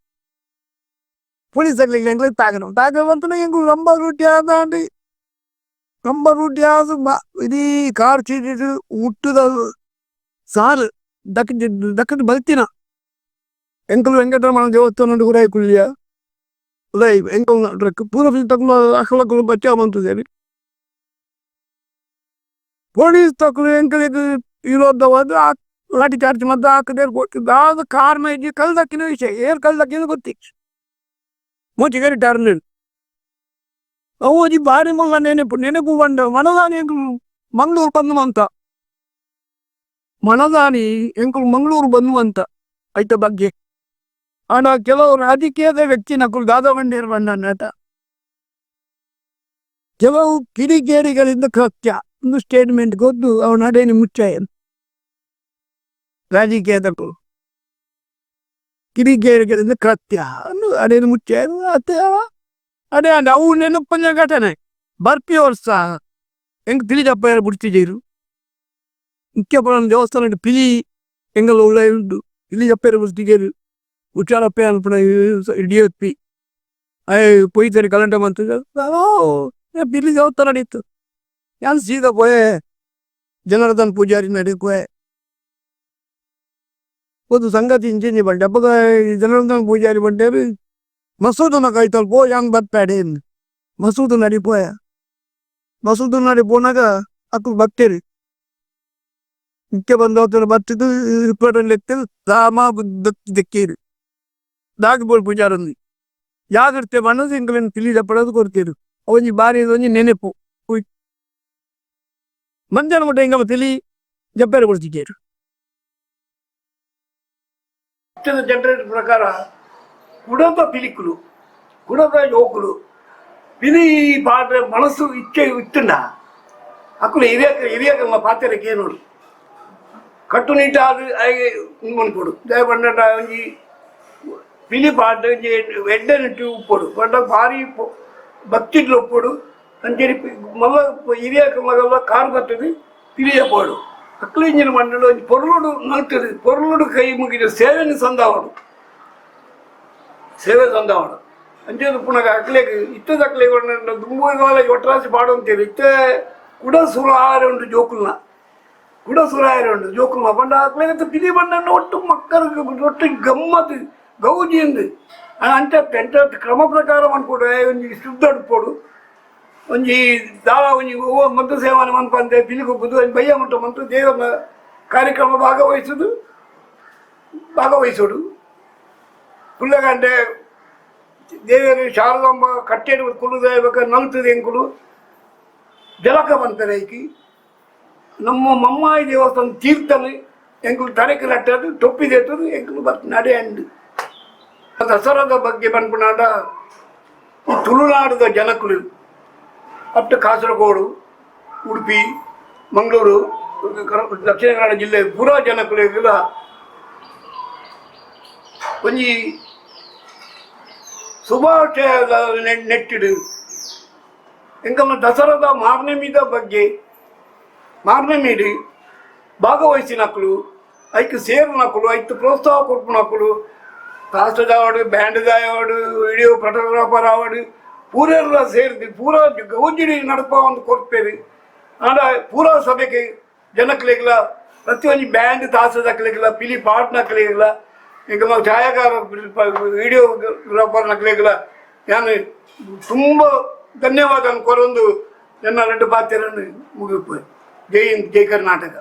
A: ಪೊಲೀಸಗಳಿಗೆ ಹೆಂಗೆ ತಾಗರು ಬಂತು ಹೆಂಗು ನಮ್ಮ ರೂಟಿ ಆದಾಂಡಿ ನಮ್ಮ ರೂಟಿ ಆದು ಇಡೀ ಕಾರ್ ಚೀಟಿಟ್ಟು ಹುಟ್ಟದ ಸಾಲು ದಕ್ಕದ ಬಲ್ತಿನ ಎಂಕಲು ವೆಂಕಟರಮಣ ದೇವಸ್ಥಾನ ಗುರಾಯಿ ಕುಳ್ಳಿಯ ಉದಯ್ ಎಂಕಲ್ ಟ್ರಕ್ ಪೂರ ತಗೊಂಡು ಅಕ್ಕಲಕ್ಕಲು ಬಚ್ಚ ಬಂತದೇಳಿ ಪೊಲೀಸ್ ತಕ್ಕಲು ಎಂಕಲಿಗೆ ಇರೋದವಾದ ಲಾಠಿ ಚಾರ್ಜ್ ಮದ್ದು ಹಾಕದೇರು ಕೊಟ್ಟಿದ್ದು ಆದ ಕಾರ್ನ ಇದ್ದು ಕಲ್ದಕ್ಕಿನ ವಿಷಯ ಏರ್ ಕಲ್ದಕ್ಕಿನ ಗೊತ್ತಿತ್ತು ಮೋಚಿಗೇರಿ ಟರ್ನಿಲ್ ಅವು ಅದಿ ಬಾರಿ ಮಗ ನೆನಪು ಬಂದ ಮನದಾನಿ ಎಂಕಲು ಮಂಗಳೂರು ಬಂದು ಮನದಾನಿ ಎಂಕಲು ಮಂಗಳೂರು ಬಂದು ಆಯ್ತ ಬಗ್ಗೆ ಆನ ಕೆಲವು ರಾಜಕೀಯದ ವ್ಯಕ್ತಿ ನಕಲು ದಾದವಂಡೇರು ಬಂದ ಕೆಲವು ಕಿಡಿಗೇಡಿಗಳಿಂದ ಕೃತ್ಯ ಒಂದು ಸ್ಟೇಟ್ಮೆಂಟ್ ಗೊತ್ತು ಅವನ ಅದೇನು ಮುಚ್ಚಾಯ ರಾಜಕೀಯದಕ್ಕೂ ಕಿಡಿಗೇಡಿಗಳಿಂದ ಕೃತ್ಯ ಅದೇನು ಮುಚ್ಚಾಯ ಅದೇ ಅವು ನೆನಪಂಜ ಘಟನೆ ಬರ್ಪಿ ವರ್ಷ ಹೆಂಗೆ ತಿಳಿದಪ್ಪ ಯಾರು ಬಿಡ್ತಿದ್ದೀರು ಮುಖ್ಯಪರ ದೇವಸ್ಥಾನ ಪಿಲಿ ಎಂಗಲ್ಲ ಉಳ್ಳ ಉಂಟು ತಿಳಿದಪ್ಪ ಬಿಡ್ತಿದ್ದೀರು ಉಚ್ಚಾರಪ್ಪ ಅನ್ಪಣ ಹಿಡಿಯಪ್ಪಿ ಪೊಯ್ತಾರೆ ಕಲೆಂಟ ಬಂತು ಪಿಲಿ ದೇವಸ್ಥಾನ ನಡೀತು ಯಾನ್ ಸೀದಾ ಪೋಯೆ ಜನಾರ್ದನ್ ಪೂಜಾರಿ ನಡೀಕೋಯೆ ಒಂದು ಸಂಗತಿ ಇಂಚಿಂಜಿ ಬಂಡೆ ಹಬ್ಬದ ಜನಾರ್ದನ್ ಪೂಜಾರಿ ಬಂಡೇರು ಮಸೂದನ ಕಾಯ್ತಲ್ ಪೋ ಹೆಂಗ್ ಬತ್ತಾಡೆ ಮಸೂದು ನಡಿಪೋಯ ಮಸೂದು ನಡಿ ಪೋನಾಗ ಅಕ್ಕ ಬರ್ತೇರಿ ಮುಖ್ಯ ಬಂದವತರ ಬರ್ತಿದ್ದು ರಿಪೋರ್ಟಲ್ಲಿ ಎತ್ತಿರು ರಾಮ ದಕ್ಕೀರಿ ದಾಗಿಬೋಳ್ ಪೂಜಾರಂದಿ ಯಾಗಿರ್ತೆ ಬಣ್ಣದ ಇಂಕಲೇನು ತಿಳಿದ ಪಡೋದು ಕೊಡ್ತೀರಿ ಅವೊಂಜಿ ಬಾರಿ ಒಂಜಿ ನೆನೆಪು ಮಂಜಾನ ಮಟ್ಟ ಹಿಂಗ ತಿಳಿ ಜಪ್ಪೇರು ಕೊಡ್ತಿದ್ದೀರು ಜನರೇಟ್ ಪ್ರಕಾರ ಕುಡದ ಪಿಲಿಕುಲು ಕುಡದ ಯುವಕರು ಪಿಲಿ ಪಾಡ್ರೆ ಮನಸ್ಸು ಇಚ್ಛೆ ಇತ್ತುಂಡ ಅಕ್ಕಲು ಹಿರಿಯಕ ಪಾತ್ರೆಗೆ ಏನು ಕಟ್ಟುನಿಟ್ಟಾದ ಮನ್ಕೊಡು ದಯಪಂಡ ಒಂಜಿ ಪಿಲಿ ಪಾಡ್ರೆ ಎಡ್ಡೆನಿಟ್ಟು ಉಪ್ಪೊಡು ಪಂಡ ಭಾರಿ ಭಕ್ತಿಡ್ಲು ಒಪ್ಪೊಡು ಅಂಚೇರಿ ಮಲ್ಲ ಹಿರಿಯಕ ಮಗಲ್ಲ ಕಾರು ಬರ್ತದೆ ಪಿಲಿಯ ಪೋಡು ಅಕ್ಕಲು ಇಂಜಿನ ಮಂಡಳು ಪೊರ್ಲುಡು ನಲ್ತದೆ ಪೊರ್ಲುಡು ಕೈ ಮುಗಿದ ಸೇವೆನ ಸೇವೆ ತಂದವನು ಅಂಚೆದು ಪುನಃ ಅಕ್ಲೆಗೆ ಇತ್ತದ ಅಕ್ಲೆಗೆ ದುಂಬುಗಾಲಿಗೆ ಒಟ್ರಾಸಿ ಪಾಡು ಅಂತೇಳಿ ಇತ್ತ ಕುಡ ಸುರಾರೆ ಉಂಟು ಜೋಕುಲ್ನ ಪಂಡ ಅಕ್ಲೆಗೆ ಪಿಲಿ ಬಂಡ ಒಟ್ಟು ಮಕ್ಕಳಿಗೆ ಒಟ್ಟು ಗಮ್ಮತ್ತು ಗೌಜಿ ಎಂದು ಅಂಚ ಎಂಟ ಕ್ರಮ ಪ್ರಕಾರ ಅನ್ಕೊಡು ಒಂಜಿ ಶುದ್ಧ ಅಡ್ಪೋಡು ಒಂಜಿ ದಾಳ ಒಂಜಿ ಮಂತ್ರ ಸೇವನೆ ಮನ್ಪಂತೆ ಪಿಲಿಗೆ ಹೋಗುದು ಬಯ್ಯ ಮುಟ್ಟ ಮಂತ್ರ ದೇವರ ಕಾರ್ಯಕ್ರಮ ಭಾಗವಹಿಸೋಡು ಕುಳ್ಳಗಂಟೆ ದೇವರು ಶಾರದಾಂಬ ಕಟ್ಟೆಡು ಕುಲುದೈವಕ ನಲ್ತದೆ ಎಂಕುಲು ಜಲಕ ಬಂತಾರೆ ಐಕಿ ನಮ್ಮ ಮಮ್ಮಾಯಿ ದೇವಸ್ಥಾನ ತೀರ್ಥನೆ ಎಂಕುಲು ತಲೆಗೆ ನಟ್ಟದು ತೊಪ್ಪಿದೆತ್ತದು ಎಂಕುಲು ಬತ್ ನಡೆ ಅಂಡು ದಸರಾದ ಬಗ್ಗೆ ಬಂದ್ಬಿಟ್ಟ ಈ ತುಳುನಾಡದ ಜನಕುಲು ಅಟ್ಟು ಕಾಸರಗೋಡು ಉಡುಪಿ ಮಂಗಳೂರು ದಕ್ಷಿಣ ಕನ್ನಡ ಜಿಲ್ಲೆ ಪೂರಾ ಜನಕುಲಿಗೆಲ್ಲ ಒಂಜಿ ಶುಭಾಶಯದ ನೆಟ್ಟಿಡು ಎಂಕಮ್ಮ ದಸರಾದ ಮಾರನೇ ಬಗ್ಗೆ ಮಾರನೇ ಮೀಡಿ ಭಾಗವಹಿಸಿನಕ್ಕಳು ಐಕ್ ಸೇರಿನಕ್ಕಳು ಐಕ್ ಪ್ರೋತ್ಸಾಹ ಕೊಡ್ಪುನಕ್ಕಳು ಕಾಸ್ಟದ ಆವಡು ಬ್ಯಾಂಡ್ ಆವಡು ವಿಡಿಯೋ ಫೋಟೋಗ್ರಾಫರ್ ಆವಡು
B: ಪೂರೆಲ್ಲ ಸೇರಿದು ಪೂರ ಗೌಜಿಡಿ ನಡಪ ಒಂದು ಕೊಡ್ತೇವೆ ಆಂಡ ಪೂರ ಸಭೆಗೆ ಜನಕ್ಲೆಗ್ಲ ಪ್ರತಿಯೊಂದು ಬ್ಯಾಂಡ್ ತಾಸದಕ್ಲೆಗ್ಲ ಪಿಲಿ ಪಾಟ್ನಕ್ಲೆಗ್ಲ ಈಗ ನಾವು ಛಾಯಾಕಾರ ವಿಡಿಯೋಗ್ರಾಫರ್ನಕ್ಲೆಗ್ಲ ನಾನು ತುಂಬ ಧನ್ಯವಾದ ಕೊರೊಂದು ನನ್ನ 2 ಪಾತ್ರೆಯನ್ನು ಮುಗಿಪು ಜೈ ಹಿಂದ್ ಜೈ ಕರ್ನಾಟಕ.